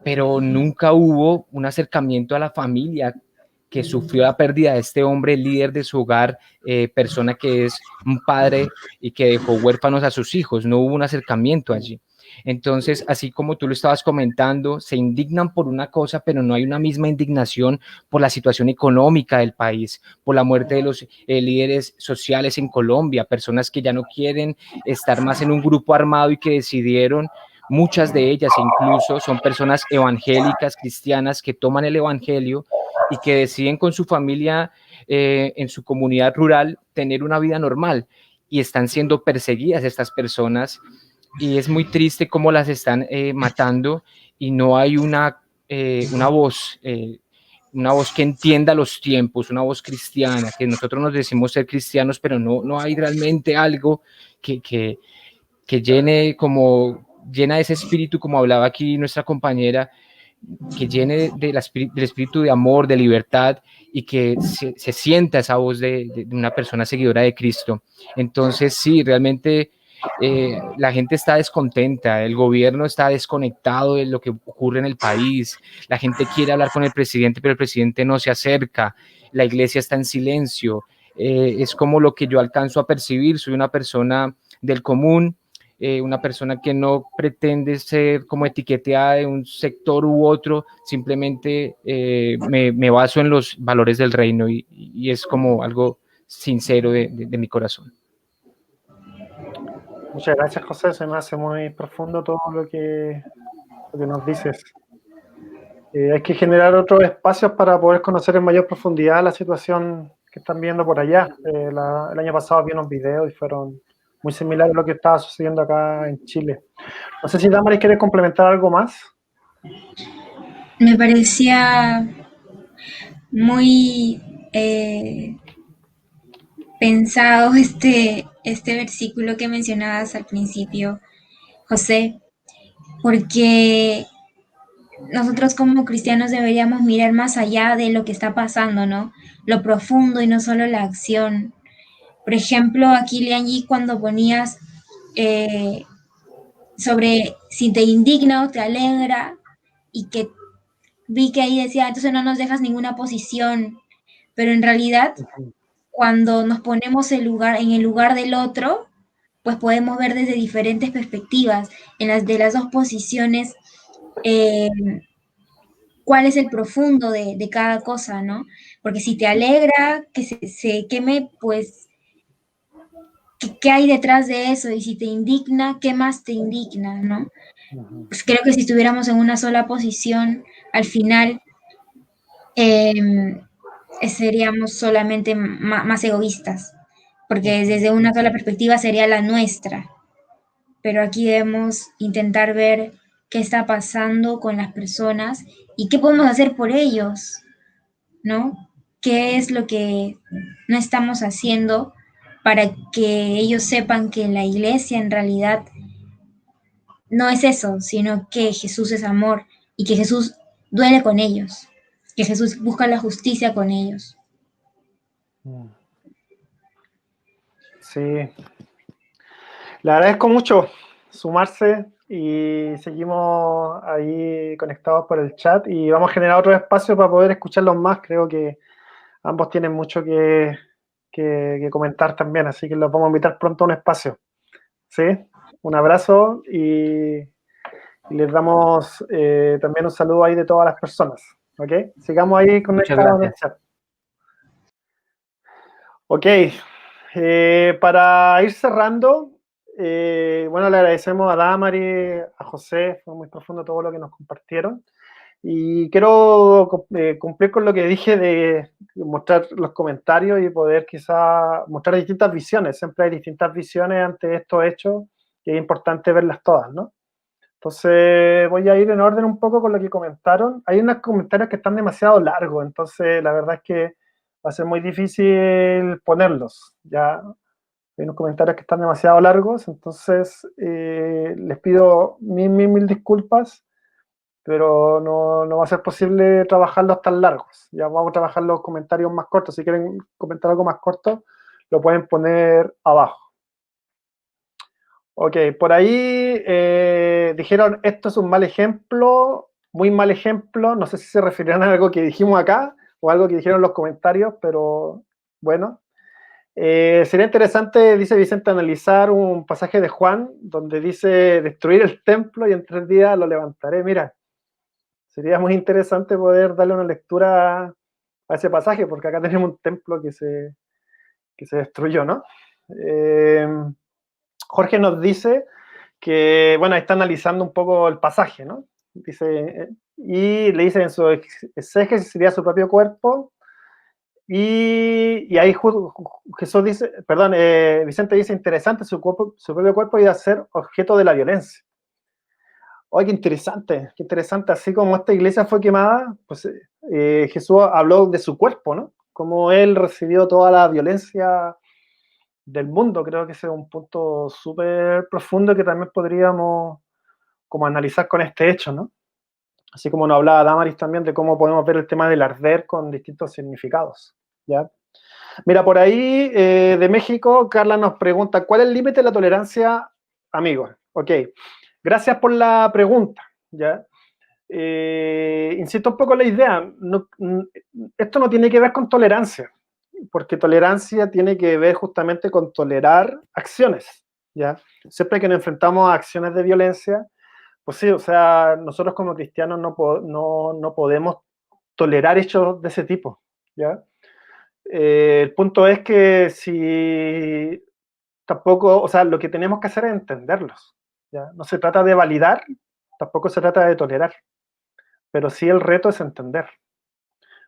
pero nunca hubo un acercamiento a la familia que sufrió la pérdida de este hombre, líder de su hogar, persona que es un padre y que dejó huérfanos a sus hijos. No hubo un acercamiento allí. Entonces, así como tú lo estabas comentando, se indignan por una cosa, pero no hay una misma indignación por la situación económica del país, por la muerte de los líderes sociales en Colombia, personas que ya no quieren estar más en un grupo armado y que decidieron. Muchas de ellas incluso son personas evangélicas, cristianas, que toman el evangelio y que deciden con su familia en su comunidad rural tener una vida normal. y están siendo perseguidas estas personas, y es muy triste cómo las están matando, y no hay una voz que entienda los tiempos, una voz cristiana, que nosotros nos decimos ser cristianos, pero no hay realmente algo que llene llena ese espíritu, como hablaba aquí nuestra compañera, que llene del espíritu de amor, de libertad, y que se sienta esa voz de una persona seguidora de Cristo. Entonces, sí, realmente la gente está descontenta, el gobierno está desconectado de lo que ocurre en el país, la gente quiere hablar con el presidente, pero el presidente no se acerca, la iglesia está en silencio. Es como lo que yo alcanzo a percibir. Soy una persona del común, una persona que no pretende ser como etiqueteada de un sector u otro, simplemente me baso en los valores del reino, y es como algo sincero de mi corazón. Muchas gracias, José. Se me hace muy profundo todo lo que nos dices. Hay que generar otros espacios para poder conocer en mayor profundidad la situación que están viendo por allá. El año pasado vi unos videos y fueron muy similares a lo que estaba sucediendo acá en Chile. No sé si Damaris quiere complementar algo más. Me parecía muy pensado este versículo que mencionabas al principio, José, porque nosotros como cristianos deberíamos mirar más allá de lo que está pasando, ¿no? Lo profundo y no solo la acción. Por ejemplo, aquí Lianji, cuando ponías sobre si te indigna o te alegra, y que vi que ahí decía, entonces no nos dejas ninguna posición, pero en realidad cuando nos ponemos en el lugar del otro, pues podemos ver desde diferentes perspectivas, de las dos posiciones, cuál es el profundo de cada cosa, ¿no? Porque si te alegra que se queme, pues, ¿qué hay detrás de eso? Y si te indigna, ¿qué más te indigna, no? Pues creo que si estuviéramos en una sola posición, al final seríamos solamente más egoístas, porque desde una sola perspectiva sería la nuestra. Pero aquí debemos intentar ver qué está pasando con las personas y qué podemos hacer por ellos, ¿no? ¿Qué es lo que no estamos haciendo para que ellos sepan que la iglesia en realidad no es eso, sino que Jesús es amor y que Jesús duele con ellos, que Jesús busca la justicia con ellos? Sí. Le agradezco mucho sumarse y seguimos ahí conectados por el chat y vamos a generar otro espacio para poder escucharlos más. Creo que ambos tienen mucho que comentar también, así que los vamos a invitar pronto a un espacio. ¿Sí? Un abrazo y les damos también un saludo ahí de todas las personas. ¿Ok? Sigamos ahí conectados en el chat. Ok. Para ir cerrando, bueno, le agradecemos a Damari, a José, fue muy profundo todo lo que nos compartieron. Y quiero cumplir con lo que dije de mostrar los comentarios y poder quizá mostrar distintas visiones. Siempre hay distintas visiones ante estos hechos y es importante verlas todas, ¿no? Entonces voy a ir en orden un poco con lo que comentaron. Hay unos comentarios que están demasiado largos, entonces la verdad es que va a ser muy difícil ponerlos. Ya hay unos comentarios que están demasiado largos, entonces les pido mil disculpas, pero no va a ser posible trabajarlos tan largos. Ya vamos a trabajar los comentarios más cortos. Si quieren comentar algo más corto, lo pueden poner abajo. Ok, por ahí dijeron, esto es un mal ejemplo, muy mal ejemplo. No sé si se referirán a algo que dijimos acá o algo que dijeron en los comentarios, pero bueno. Sería interesante, dice Vicente, analizar un pasaje de Juan donde dice destruir el templo y en 3 días lo levantaré. Mira, sería muy interesante poder darle una lectura a ese pasaje, porque acá tenemos un templo que se destruyó, ¿no? Jorge nos dice que, bueno, está analizando un poco el pasaje, ¿no? Dice, y le dice en su exégesis sería su propio cuerpo, Y ahí Jesús dice, perdón, Vicente dice, interesante, su propio cuerpo iba a ser objeto de la violencia. Oye, qué interesante, así como esta iglesia fue quemada, pues Jesús habló de su cuerpo, ¿no? Como él recibió toda la violencia del mundo. Creo que ese es un punto súper profundo que también podríamos como analizar con este hecho, ¿no? Así como nos hablaba Damaris también de cómo podemos ver el tema del arder con distintos significados, ¿ya? Mira, por ahí de México, Carla nos pregunta, ¿cuál es el límite de la tolerancia, amigos? Ok, gracias por la pregunta, ¿ya? Insisto un poco en la idea, esto no tiene que ver con tolerancia, porque tolerancia tiene que ver justamente con tolerar acciones, ¿ya? Siempre que nos enfrentamos a acciones de violencia, pues sí, o sea, nosotros como cristianos no podemos tolerar hechos de ese tipo, ¿ya? El punto es que si tampoco, o sea, lo que tenemos que hacer es entenderlos, ¿ya? No se trata de validar, tampoco se trata de tolerar, pero sí el reto es entender.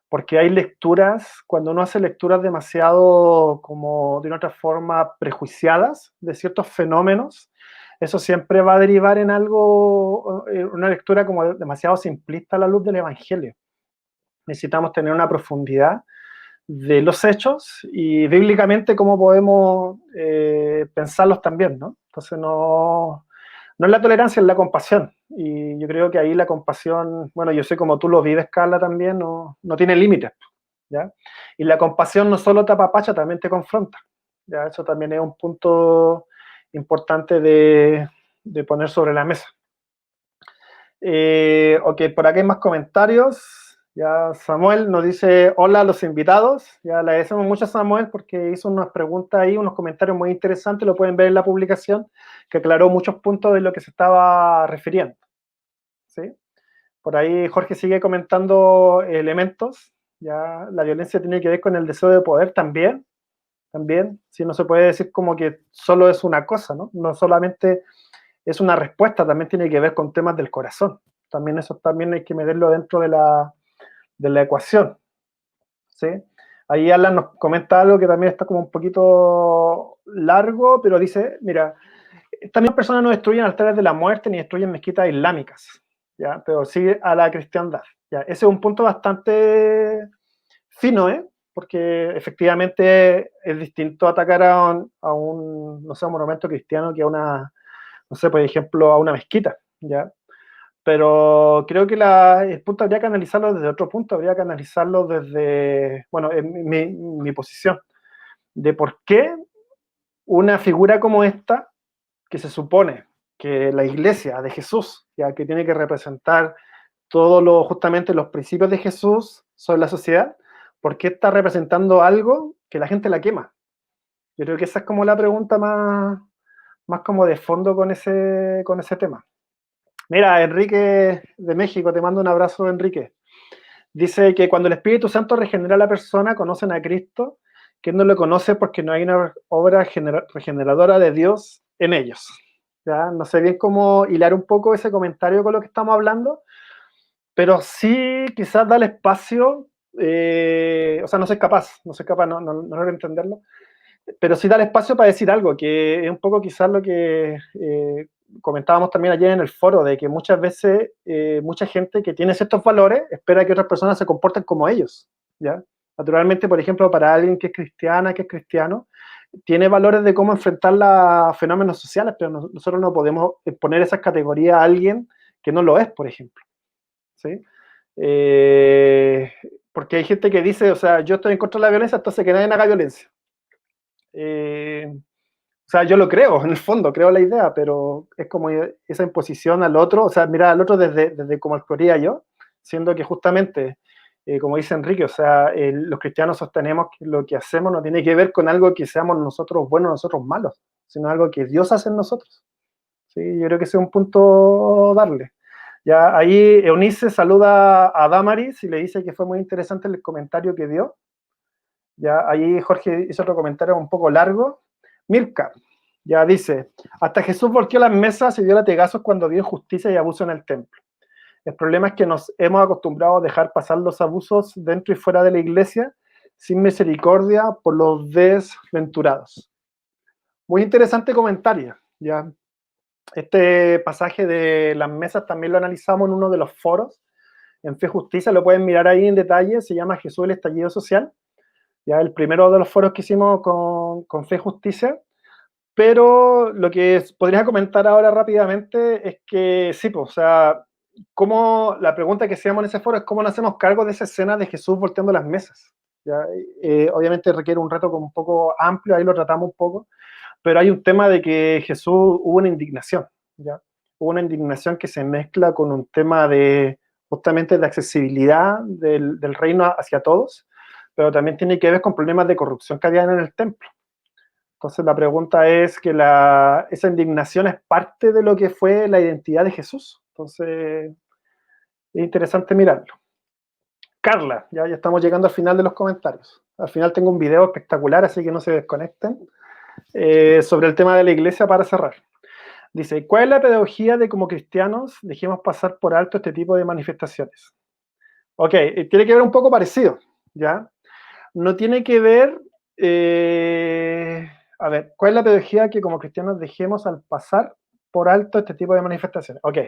Porque hay lecturas, cuando uno hace lecturas demasiado, como de una otra forma, prejuiciadas de ciertos fenómenos, eso siempre va a derivar en algo, una lectura como demasiado simplista a la luz del Evangelio. Necesitamos tener una profundidad de los hechos y bíblicamente cómo podemos pensarlos también, ¿no? Entonces no es la tolerancia, es la compasión. Y yo creo que ahí la compasión, bueno, yo sé como tú lo vives, Carla, también, no tiene límites, ¿ya? Y la compasión no solo te apapacha, también te confronta, ¿ya? Eso también es un punto importante de poner sobre la mesa. Ok, por aquí hay más comentarios. Ya Samuel nos dice, hola a los invitados. Ya le agradecemos mucho a Samuel porque hizo unas preguntas ahí, unos comentarios muy interesantes, lo pueden ver en la publicación, que aclaró muchos puntos de lo que se estaba refiriendo, ¿sí? Por ahí Jorge sigue comentando elementos. Ya la violencia tiene que ver con el deseo de poder también. Sí, no se puede decir como que solo es una cosa, ¿no? No solamente es una respuesta, también tiene que ver con temas del corazón. También eso también hay que meterlo dentro de la ecuación, ¿sí? Ahí Alan nos comenta algo que también está como un poquito largo, pero dice, mira, estas mismas personas no destruyen altares de la muerte ni destruyen mezquitas islámicas, ¿ya? Pero sí a la cristiandad, ¿ya? Ese es un punto bastante fino, ¿eh? Porque efectivamente es distinto atacar a un no sé, un monumento cristiano que a una, no sé, por ejemplo, a una mezquita, ¿ya? Pero creo que el punto habría que analizarlo desde otro punto, habría que analizarlo desde, bueno, en mi posición, de por qué una figura como esta, que se supone que la iglesia de Jesús, ya que tiene que representar justamente los principios de Jesús sobre la sociedad, ¿por qué está representando algo que la gente la quema? Yo creo que esa es como la pregunta más como de fondo con ese tema. Mira, Enrique de México, te mando un abrazo, Enrique. Dice que cuando el Espíritu Santo regenera a la persona, conocen a Cristo, que no lo conoce porque no hay una obra regeneradora de Dios en ellos. ¿Ya? No sé bien cómo hilar un poco ese comentario con lo que estamos hablando, pero sí quizás da el espacio, o sea, no soy capaz, no logro entenderlo, pero sí da el espacio para decir algo, que es un poco quizás lo que comentábamos también ayer en el foro, de que muchas veces mucha gente que tiene ciertos valores espera que otras personas se comporten como ellos, ¿ya? Naturalmente, por ejemplo, para alguien que es cristiana, que es cristiano, tiene valores de cómo enfrentar los fenómenos sociales, pero nosotros no podemos poner esas categorías a alguien que no lo es, por ejemplo, ¿sí? Porque hay gente que dice, o sea, yo estoy en contra de la violencia, entonces que nadie haga violencia. O sea, yo lo creo, en el fondo, creo la idea, pero es como esa imposición al otro, o sea, mirar al otro desde como actuaría yo, siendo que justamente, como dice Enrique, o sea, los cristianos sostenemos que lo que hacemos no tiene que ver con algo que seamos nosotros buenos, nosotros malos, sino algo que Dios hace en nosotros. ¿Sí? Yo creo que ese es un punto darle. Ya ahí Eunice saluda a Damaris y le dice que fue muy interesante el comentario que dio. Ya ahí Jorge hizo otro comentario un poco largo. Milka ya dice, hasta Jesús volteó las mesas y dio latigazos cuando vio injusticia y abuso en el templo. El problema es que nos hemos acostumbrado a dejar pasar los abusos dentro y fuera de la iglesia sin misericordia por los desventurados. Muy interesante comentario, ¿ya? Este pasaje de las mesas también lo analizamos en uno de los foros, en Fe Justicia, lo pueden mirar ahí en detalle, se llama Jesús el estallido social, ya el primero de los foros que hicimos con Fe Justicia, pero lo que podría comentar ahora rápidamente es que sí, pues, o sea, la pregunta que hacíamos en ese foro es cómo nos hacemos cargo de esa escena de Jesús volteando las mesas, ¿ya? Obviamente requiere un reto como un poco amplio, ahí lo tratamos un poco, pero hay un tema de que Jesús hubo una indignación, ¿ya? Hubo una indignación que se mezcla con un tema de justamente de accesibilidad del reino hacia todos, pero también tiene que ver con problemas de corrupción que habían en el templo. Entonces la pregunta es que esa indignación es parte de lo que fue la identidad de Jesús. Entonces es interesante mirarlo. Carla, ya estamos llegando al final de los comentarios. Al final tengo un video espectacular, así que no se desconecten, sobre el tema de la iglesia para cerrar. Dice, ¿cuál es la pedagogía de como cristianos dejemos pasar por alto este tipo de manifestaciones? Ok, tiene que ver un poco parecido, ¿ya? No tiene que ver, a ver, ¿cuál es la pedagogía que como cristianos dejemos al pasar por alto este tipo de manifestaciones? Ok,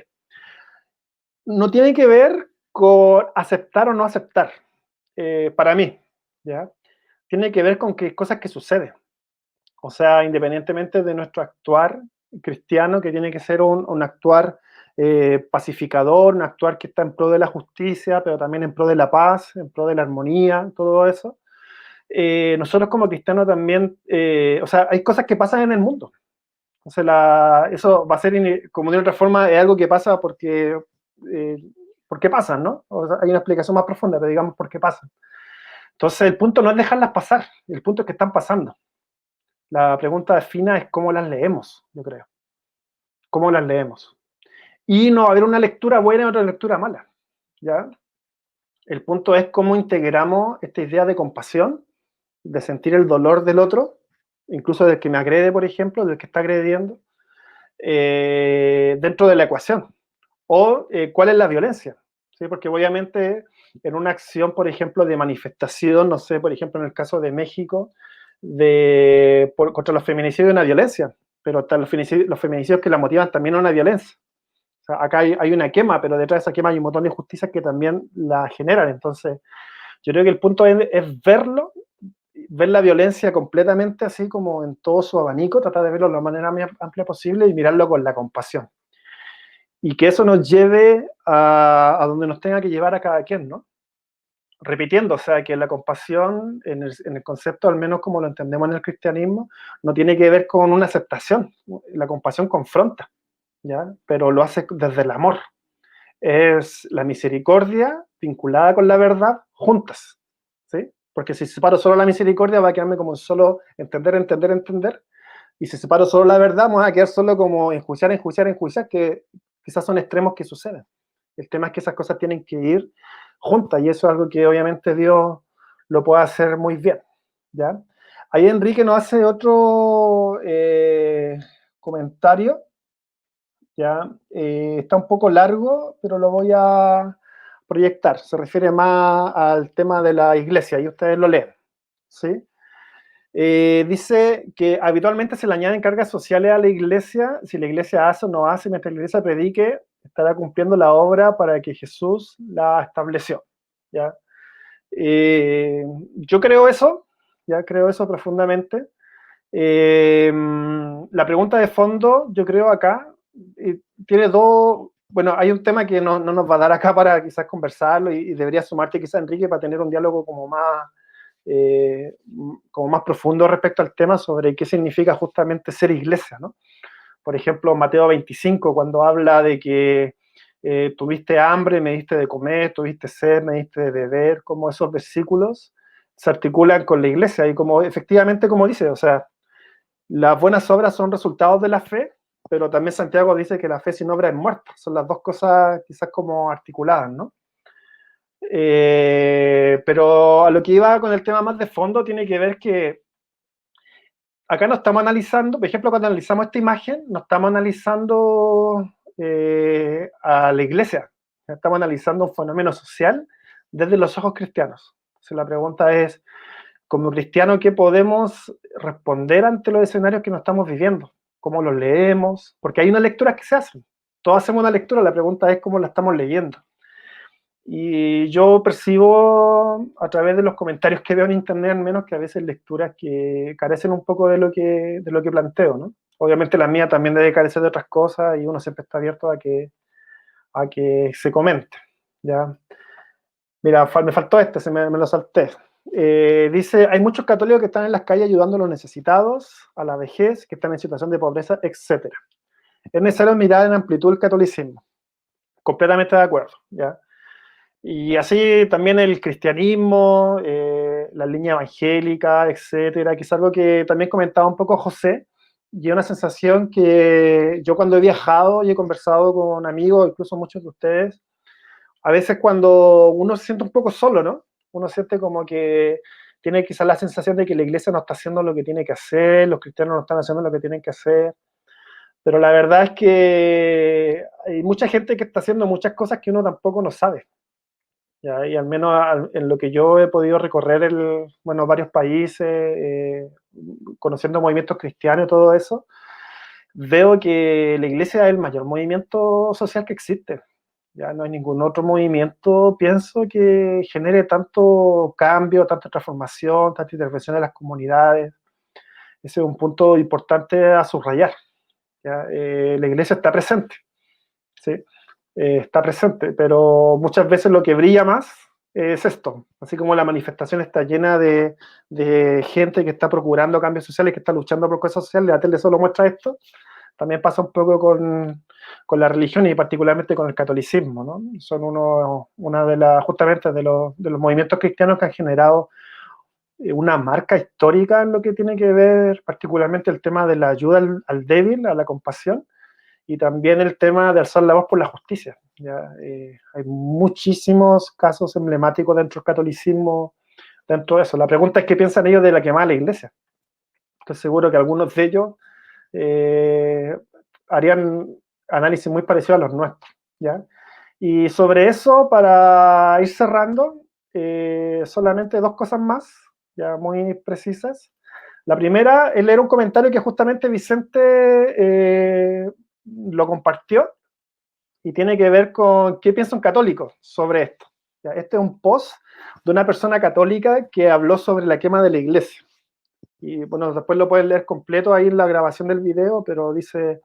no tiene que ver con aceptar o no aceptar, para mí, ¿ya? Tiene que ver con qué cosas que suceden. O sea, independientemente de nuestro actuar cristiano, que tiene que ser un actuar pacificador, un actuar que está en pro de la justicia, pero también en pro de la paz, en pro de la armonía, todo eso. Nosotros como cristianos también, o sea, hay cosas que pasan en el mundo. Entonces, eso va a ser, como de otra forma, es algo que pasa porque pasan, ¿no? O sea, hay una explicación más profunda, pero digamos por qué pasan. Entonces, el punto no es dejarlas pasar, el punto es que están pasando. La pregunta fina es cómo las leemos, yo creo. ¿Cómo las leemos? Y no va a haber una lectura buena y otra lectura mala, ¿ya? El punto es cómo integramos esta idea de compasión, de sentir el dolor del otro, incluso del que me agrede, por ejemplo, del que está agrediendo, dentro de la ecuación. O cuál es la violencia, ¿sí? Porque obviamente en una acción, por ejemplo, de manifestación, no sé, por ejemplo, en el caso de México, contra los feminicidios hay una violencia, pero están los feminicidios que la motivan también a una violencia. O sea, acá hay una quema, pero detrás de esa quema hay un montón de injusticias que también la generan. Entonces, yo creo que el punto es verlo, ver la violencia completamente así como en todo su abanico, tratar de verlo de la manera más amplia posible y mirarlo con la compasión. Y que eso nos lleve a donde nos tenga que llevar a cada quien, ¿no? Repitiendo, o sea, que la compasión, en el concepto, al menos como lo entendemos en el cristianismo, no tiene que ver con una aceptación. La compasión confronta, ¿ya? Pero lo hace desde el amor. Es la misericordia vinculada con la verdad juntas, ¿sí? Porque si separo solo la misericordia va a quedarme como solo entender, y si separo solo la verdad vamos a quedar solo como enjuiciar, que quizás son extremos que suceden. El tema es que esas cosas tienen que ir juntas, y eso es algo que obviamente Dios lo puede hacer muy bien, ¿ya? Ahí Enrique nos hace otro comentario, ¿ya? Está un poco largo, pero lo voy a proyectar. Se refiere más al tema de la iglesia, y ustedes lo leen, ¿sí? Dice que habitualmente se le añaden cargas sociales a la iglesia. Si la iglesia hace o no hace, mientras la iglesia predique, estará cumpliendo la obra para que Jesús la estableció, ¿ya? Yo creo eso, ya creo eso profundamente. La pregunta de fondo, yo creo acá, tiene dos, bueno, hay un tema que no nos va a dar acá para quizás conversarlo, y debería sumarte quizás Enrique para tener un diálogo como más profundo respecto al tema sobre qué significa justamente ser iglesia, ¿no? Por ejemplo, Mateo 25, cuando habla de que tuviste hambre, me diste de comer, tuviste sed, me diste de beber, como esos versículos se articulan con la iglesia, y como efectivamente como dice, o sea, las buenas obras son resultados de la fe, pero también Santiago dice que la fe sin obra es muerta. Son las dos cosas quizás como articuladas, ¿no? Pero a lo que iba con el tema más de fondo tiene que ver que acá no estamos analizando, por ejemplo, cuando analizamos esta imagen, no estamos analizando a la iglesia, estamos analizando un fenómeno social desde los ojos cristianos. Entonces la pregunta es, como cristiano, ¿qué podemos responder ante los escenarios que nos estamos viviendo? ¿Cómo los leemos? Porque hay unas lecturas que se hacen. Todos hacemos una lectura, la pregunta es cómo la estamos leyendo. Y yo percibo a través de los comentarios que veo en internet, al menos, que a veces lecturas que carecen un poco de lo que planteo, ¿no? Obviamente la mía también debe carecer de otras cosas y uno siempre está abierto a que se comente, ¿ya? Mira, me faltó me lo salté. Dice, hay muchos católicos que están en las calles ayudando a los necesitados, a la vejez, que están en situación de pobreza, etc. Es necesario mirar en amplitud el catolicismo. Completamente de acuerdo, ¿ya? Y así también el cristianismo, la línea evangélica, etcétera, que es algo que también comentaba un poco José, y una sensación que yo cuando he viajado y he conversado con amigos, incluso muchos de ustedes, a veces cuando uno se siente un poco solo, ¿no? Uno siente como que tiene quizás la sensación de que la iglesia no está haciendo lo que tiene que hacer, los cristianos no están haciendo lo que tienen que hacer, pero la verdad es que hay mucha gente que está haciendo muchas cosas que uno tampoco no sabe. ¿Ya? Y al menos en lo que yo he podido recorrer varios países, conociendo movimientos cristianos y todo eso, veo que la iglesia es el mayor movimiento social que existe. Ya no hay ningún otro movimiento, pienso, que genere tanto cambio, tanta transformación, tanta intervención en las comunidades. Ese es un punto importante a subrayar. ¿Ya? La iglesia está presente, ¿sí? Está presente, pero muchas veces lo que brilla más es esto. Así como la manifestación está llena de gente que está procurando cambios sociales, que está luchando por cosas sociales, la tele solo muestra esto. También pasa un poco con la religión y particularmente con el catolicismo, ¿no? Son una de las, justamente de los movimientos cristianos que han generado una marca histórica en lo que tiene que ver particularmente el tema de la ayuda al débil, a la compasión, y también el tema de alzar la voz por la justicia. ¿Ya? Hay muchísimos casos emblemáticos dentro del catolicismo, dentro de eso. La pregunta es qué piensan ellos de la quemada de la iglesia. Estoy seguro que algunos de ellos harían análisis muy parecidos a los nuestros, ¿ya? Y sobre eso, para ir cerrando, solamente dos cosas más, ya muy precisas. La primera es leer un comentario que justamente Vicente lo compartió y tiene que ver con qué piensa un católico sobre esto. ¿Ya? Este es un post de una persona católica que habló sobre la quema de la iglesia. Y bueno, después lo pueden leer completo ahí en la grabación del video, pero dice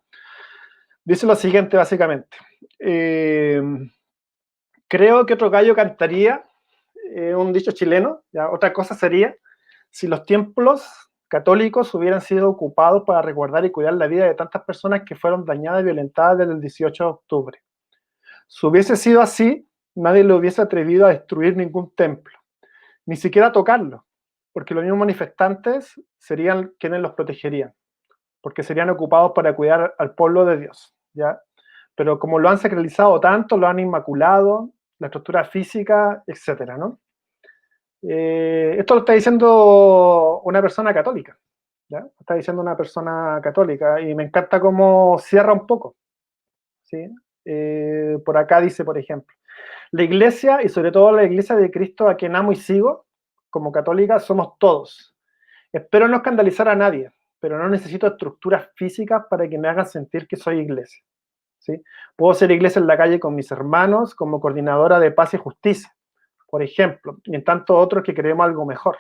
lo siguiente básicamente. Creo que otro gallo cantaría, un dicho chileno, ¿ya? Otra cosa sería si los templos católicos hubieran sido ocupados para resguardar y cuidar la vida de tantas personas que fueron dañadas y violentadas desde el 18 de octubre. Si hubiese sido así, nadie le hubiese atrevido a destruir ningún templo, ni siquiera a tocarlo, porque los mismos manifestantes serían quienes los protegerían, porque serían ocupados para cuidar al pueblo de Dios, ¿ya? Pero como lo han sacralizado tanto, lo han inmaculado, la estructura física, etcétera, ¿no? Esto lo está diciendo una persona católica, ¿ya? Lo está diciendo una persona católica, y me encanta cómo cierra un poco, ¿sí? Por acá dice, por ejemplo, la iglesia, y sobre todo la iglesia de Cristo a quien amo y sigo, como católica, somos todos. Espero no escandalizar a nadie, pero no necesito estructuras físicas para que me hagan sentir que soy iglesia, ¿sí? Puedo ser iglesia en la calle con mis hermanos, como coordinadora de paz y justicia, por ejemplo, y en tanto otros que queremos algo mejor.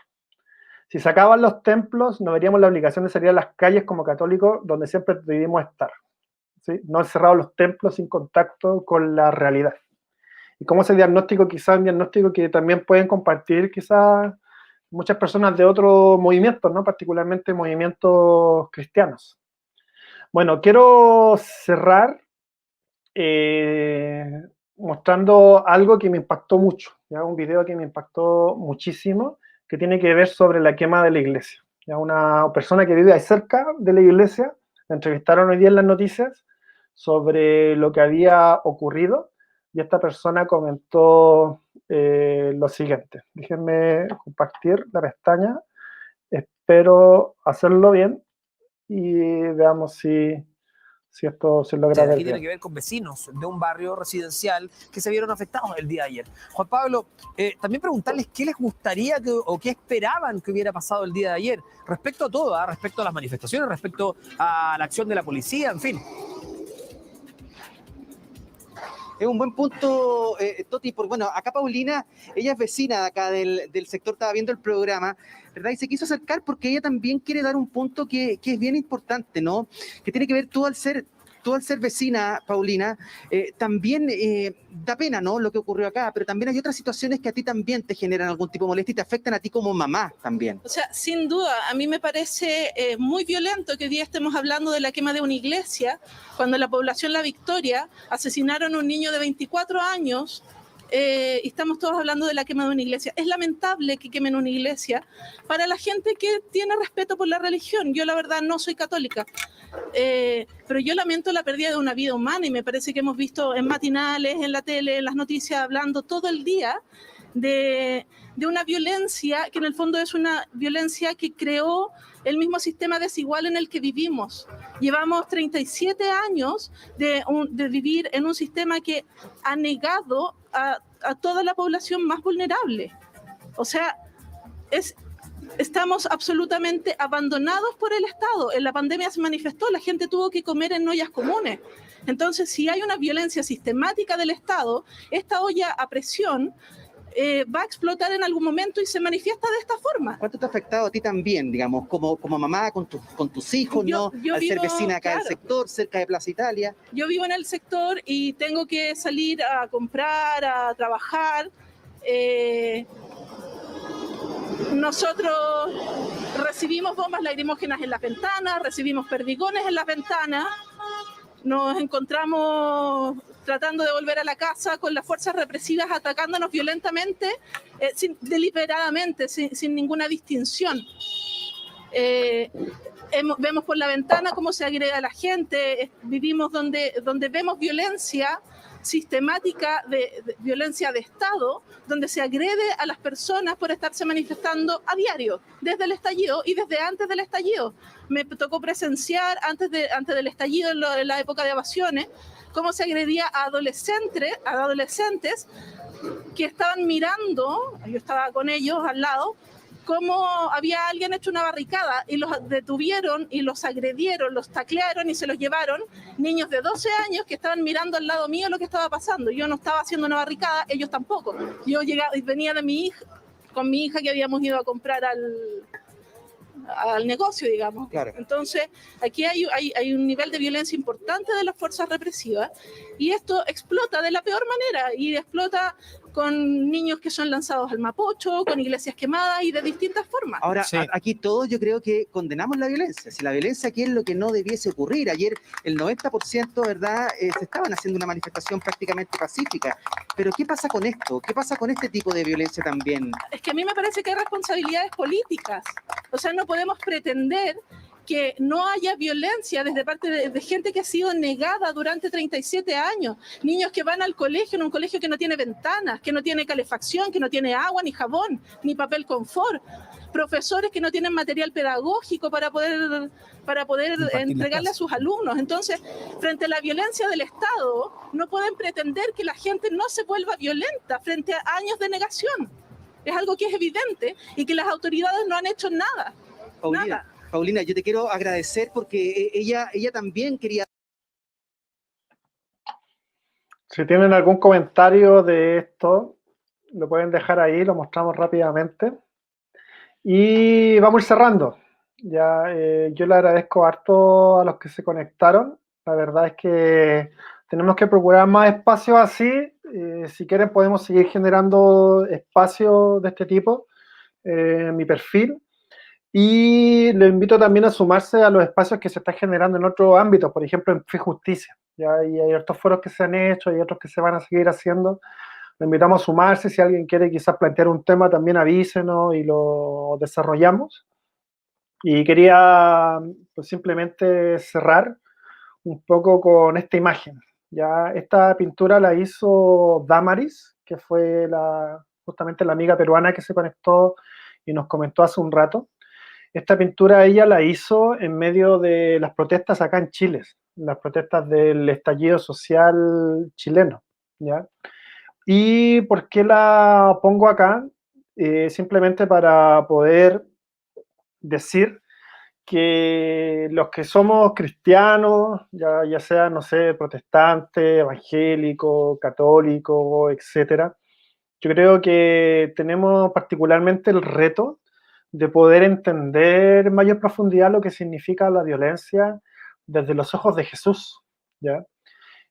Si se acaban los templos, no veríamos la obligación de salir a las calles como católicos, donde siempre debimos estar, ¿sí? No han cerrado los templos sin contacto con la realidad. Y como ese diagnóstico, quizás un diagnóstico que también pueden compartir quizás muchas personas de otros movimientos, ¿no? Particularmente movimientos cristianos. Bueno, quiero cerrar mostrando algo que me impactó mucho, ¿ya? Un video que me impactó muchísimo, que tiene que ver sobre la quema de la iglesia. ¿Ya? Una persona que vive ahí cerca de la iglesia, la entrevistaron hoy día en las noticias sobre lo que había ocurrido, y esta persona comentó lo siguiente. Déjenme compartir la pestaña, espero hacerlo bien y veamos si si esto se logra ver Aquí tiene bien. que ver con vecinos de un barrio residencial que se vieron afectados el día de ayer. Juan Pablo, también preguntarles qué les gustaría o qué esperaban que hubiera pasado el día de ayer respecto a todo, respecto a las manifestaciones, respecto a la acción de la policía, en fin. Es un buen punto, Toti, porque bueno, acá Paulina, ella es vecina de acá del sector, estaba viendo el programa, ¿verdad? Y se quiso acercar porque ella también quiere dar un punto que es bien importante, ¿no? Que tiene que ver tú al ser vecina, Paulina, también da pena, ¿no? Lo que ocurrió acá, pero también hay otras situaciones que a ti también te generan algún tipo de molestia y te afectan a ti como mamá también. O sea, sin duda, a mí me parece muy violento que hoy día estemos hablando de la quema de una iglesia, cuando en la población La Victoria asesinaron a un niño de 24 años y estamos todos hablando de la quema de una iglesia. Es lamentable que quemen una iglesia para la gente que tiene respeto por la religión. Yo la verdad no soy católica, pero yo lamento la pérdida de una vida humana y me parece que hemos visto en matinales, en la tele, en las noticias, hablando todo el día de una violencia que en el fondo es una violencia que creó el mismo sistema desigual en el que vivimos. Llevamos 37 años de vivir en un sistema que ha negado a toda la población más vulnerable. O sea, estamos absolutamente abandonados por el Estado. En la pandemia se manifestó, la gente tuvo que comer en ollas comunes. Entonces, si hay una violencia sistemática del Estado, esta olla a presión va a explotar en algún momento y se manifiesta de esta forma. ¿Cuánto te ha afectado a ti también, digamos, como mamá, con tus hijos, ¿no? Al ser vecina acá del sector, cerca de Plaza Italia. Yo vivo en el sector y tengo que salir a comprar, a trabajar. Nosotros recibimos bombas lacrimógenas en las ventanas, recibimos perdigones en las ventanas. Nos encontramos tratando de volver a la casa con las fuerzas represivas atacándonos violentamente, deliberadamente, sin ninguna distinción. Vemos por la ventana cómo se agrede a la gente, vivimos donde vemos violencia sistemática, de violencia de Estado, donde se agrede a las personas por estarse manifestando a diario, desde el estallido y desde antes del estallido. Me tocó presenciar antes del estallido, en la época de evasiones, cómo se agredía a adolescentes que estaban mirando, yo estaba con ellos al lado, cómo había alguien hecho una barricada y los detuvieron y los agredieron, los taclearon y se los llevaron, niños de 12 años que estaban mirando al lado mío lo que estaba pasando. Yo no estaba haciendo una barricada, ellos tampoco. Yo venía con mi hija que habíamos ido a comprar al negocio, digamos. Claro. Entonces, aquí hay un nivel de violencia importante de las fuerzas represivas y esto explota de la peor manera y explota con niños que son lanzados al Mapocho, con iglesias quemadas y de distintas formas. Ahora, Sí. aquí todos yo creo que condenamos la violencia. Si la violencia aquí es lo que no debiese ocurrir. Ayer el 90%, ¿verdad? Se estaban haciendo una manifestación prácticamente pacífica. Pero ¿qué pasa con esto? ¿Qué pasa con este tipo de violencia también? Es que a mí me parece que hay responsabilidades políticas. O sea, no podemos pretender que no haya violencia desde parte de gente que ha sido negada durante 37 años. Niños que van al colegio, en un colegio que no tiene ventanas, que no tiene calefacción, que no tiene agua, ni jabón, ni papel confort. Profesores que no tienen material pedagógico para poder entregarle a sus alumnos. Entonces, frente a la violencia del Estado, no pueden pretender que la gente no se vuelva violenta frente a años de negación. Es algo que es evidente y que las autoridades no han hecho nada. Nada. Paulina, yo te quiero agradecer porque ella también quería... Si tienen algún comentario de esto, lo pueden dejar ahí, lo mostramos rápidamente. Y vamos a ir cerrando. Ya, yo le agradezco harto a los que se conectaron. La verdad es que tenemos que procurar más espacios así. Si quieren podemos seguir generando espacios de este tipo en mi perfil. Y le invito también a sumarse a los espacios que se están generando en otros ámbitos, por ejemplo en Fe Justicia. Ya, y hay otros foros que se han hecho, hay otros que se van a seguir haciendo. Le invitamos a sumarse. Si alguien quiere quizás plantear un tema, también avísenos y lo desarrollamos. Y quería pues, simplemente cerrar un poco con esta imagen. Ya, esta pintura la hizo Damaris, que fue justamente la amiga peruana que se conectó y nos comentó hace un rato. Esta pintura ella la hizo en medio de las protestas acá en Chile. las protestas del estallido social chileno, ¿ya? ¿Y por qué la pongo acá? Simplemente para poder decir que los que somos cristianos, ya sea, no sé, protestante, evangélico, católico, etcétera, yo creo que tenemos particularmente el reto de poder entender en mayor profundidad lo que significa la violencia desde los ojos de Jesús, ¿ya?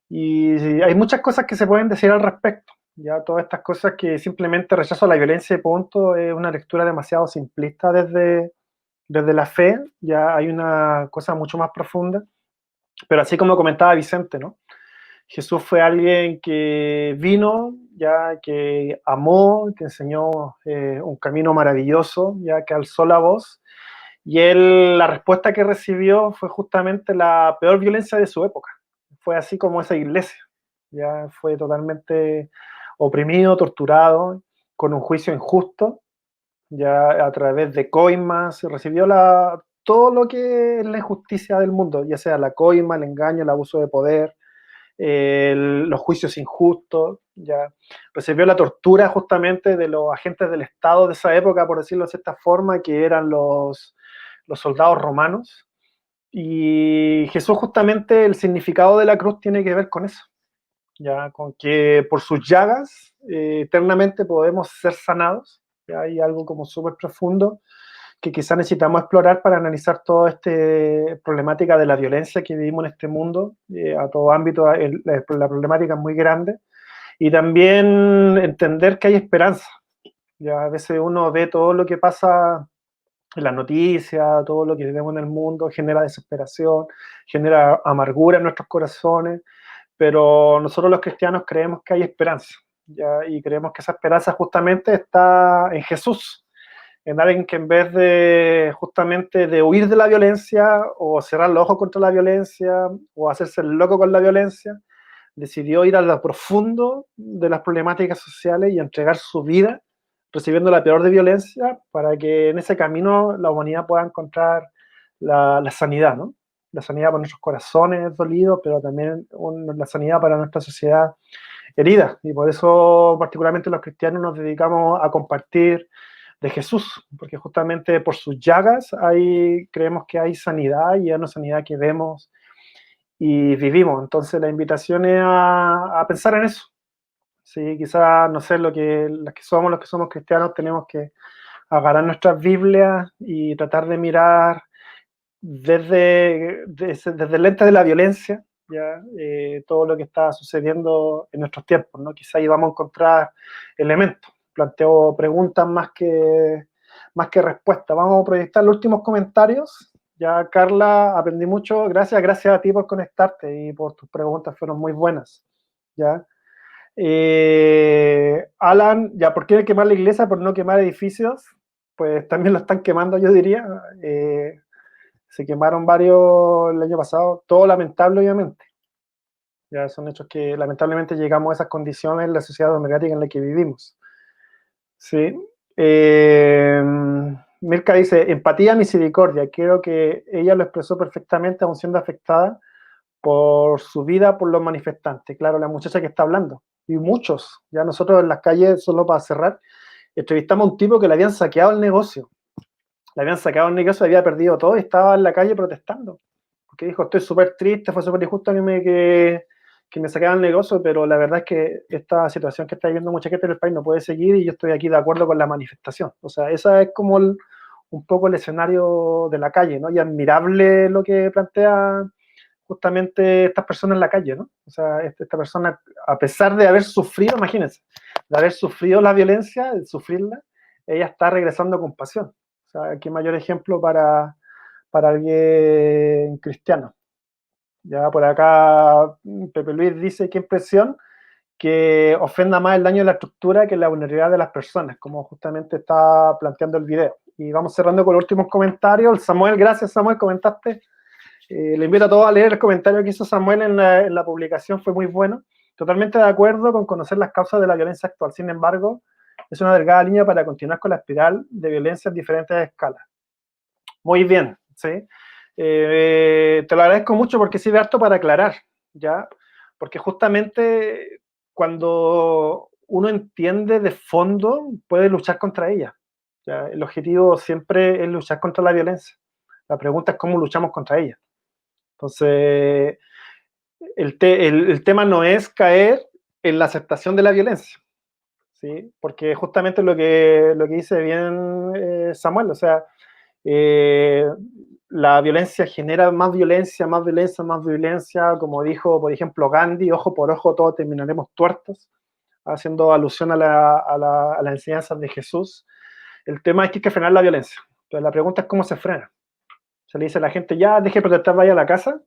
Y hay muchas cosas que se pueden decir al respecto, ya todas estas cosas que simplemente rechazo a la violencia y punto, es una lectura demasiado simplista desde la fe, ya hay una cosa mucho más profunda, pero así como comentaba Vicente, ¿no? Jesús fue alguien que vino, ya que amó, que enseñó un camino maravilloso, ya que alzó la voz, y él, la respuesta que recibió fue justamente la peor violencia de su época. Fue así como esa iglesia, ya fue totalmente oprimido, torturado, con un juicio injusto, ya a través de coimas, recibió todo lo que es la injusticia del mundo, ya sea la coima, el engaño, el abuso de poder, los juicios injustos, ya recibió la tortura justamente de los agentes del Estado de esa época, por decirlo de cierta forma, que eran los soldados romanos. Y Jesús justamente, el significado de la cruz tiene que ver con eso, ya con que por sus llagas eternamente podemos ser sanados. Ya hay algo como súper profundo que quizás necesitamos explorar para analizar toda esta problemática de la violencia que vivimos en este mundo, a todo ámbito. La problemática es muy grande, y también entender que hay esperanza. Ya a veces uno ve todo lo que pasa en las noticias, todo lo que vemos en el mundo, genera desesperación, genera amargura en nuestros corazones, pero nosotros los cristianos creemos que hay esperanza, ¿ya? Y creemos que esa esperanza justamente está en Jesús, en alguien que en vez de justamente de huir de la violencia o cerrar los ojos contra la violencia o hacerse el loco con la violencia, decidió ir a lo profundo de las problemáticas sociales y entregar su vida recibiendo la peor de violencia para que en ese camino la humanidad pueda encontrar la sanidad, ¿no? La sanidad para nuestros corazones dolidos, pero también la sanidad para nuestra sociedad herida. Y por eso particularmente los cristianos nos dedicamos a compartir de Jesús, porque justamente por sus llagas creemos que hay sanidad, y es una sanidad que vemos y vivimos. Entonces la invitación es a pensar en eso. Sí, quizás, no sé, los que somos cristianos, tenemos que agarrar nuestras Biblias y tratar de mirar desde el lente de la violencia, ¿ya? Todo lo que está sucediendo en nuestros tiempos, ¿no? Quizás ahí vamos a encontrar elementos. Planteo preguntas más que respuestas. Vamos a proyectar los últimos comentarios. Ya, Carla, aprendí mucho. Gracias a ti por conectarte y por tus preguntas, fueron muy buenas. ¿Ya? Alan, ya, ¿por qué quemar la iglesia? Por no quemar edificios. Pues también lo están quemando, yo diría. Se quemaron varios el año pasado, todo lamentable, obviamente. Ya son hechos que lamentablemente llegamos a esas condiciones en la sociedad democrática en la que vivimos. Sí. Mirka dice, empatía, misericordia. Creo que ella lo expresó perfectamente, aun siendo afectada por su vida, por los manifestantes. Claro, la muchacha que está hablando. Y muchos. Ya nosotros en las calles, solo para cerrar, entrevistamos a un tipo que le habían saqueado el negocio. Le habían sacado el negocio, había perdido todo y estaba en la calle protestando. Porque dijo, estoy súper triste, fue súper injusto que me sacaran el negocio, pero la verdad es que esta situación que está viviendo mucha gente en el país no puede seguir y yo estoy aquí de acuerdo con la manifestación. O sea, esa es como un poco el escenario de la calle, ¿no? Y admirable lo que plantea justamente estas personas en la calle, ¿no? O sea, esta persona, a pesar de haber sufrido, imagínense, de haber sufrido la violencia, de sufrirla, ella está regresando con pasión. O sea, qué mayor ejemplo para alguien cristiano. Ya por acá Pepe Luis dice, qué impresión que ofenda más el daño de la estructura que la vulnerabilidad de las personas, como justamente está planteando el video. Y vamos cerrando con los últimos comentarios. Samuel, gracias Samuel, comentaste. Le invito a todos a leer el comentario que hizo Samuel en la publicación, fue muy bueno. Totalmente de acuerdo con conocer las causas de la violencia actual. Sin embargo, es una delgada línea para continuar con la espiral de violencia en diferentes escalas. Muy bien, ¿sí? Te lo agradezco mucho porque sirve harto para aclarar, ¿ya? Porque justamente cuando uno entiende de fondo, puede luchar contra ella, ¿ya? El objetivo siempre es luchar contra la violencia. La pregunta es cómo luchamos contra ella. Entonces, el tema no es caer en la aceptación de la violencia, ¿sí? Porque justamente lo que dice bien Samuel, o sea, la violencia genera más violencia, más violencia, más violencia, como dijo, por ejemplo, Gandhi, ojo por ojo, todos terminaremos tuertos, haciendo alusión a las enseñanzas de Jesús. El tema es que hay que frenar la violencia. Entonces la pregunta es cómo se frena. Se le dice a la gente, ya, deje de protestar, vaya a la casa.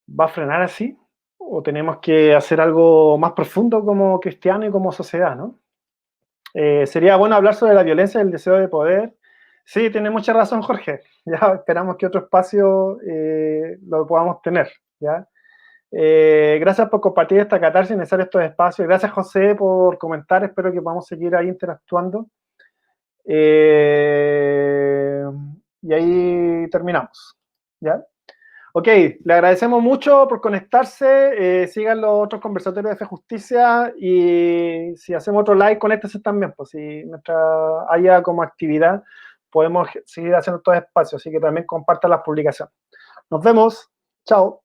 ¿Va a frenar así? ¿O tenemos que hacer algo más profundo como cristiano y como sociedad, ¿no? Sería bueno hablar sobre la violencia y el deseo de poder. Sí, tiene mucha razón Jorge. Ya esperamos que otro espacio lo podamos tener, ¿ya? Gracias por compartir esta catarsis, necesario estos espacios. Gracias José por comentar, espero que podamos seguir ahí interactuando. Y ahí terminamos, ¿ya? Ok, le agradecemos mucho por conectarse, sigan los otros conversatorios de Fe Justicia y si hacemos otro live, conéctense también, pues si mientras haya como actividad podemos seguir haciendo estos espacios, así que también compartan las publicaciones. Nos vemos, chao.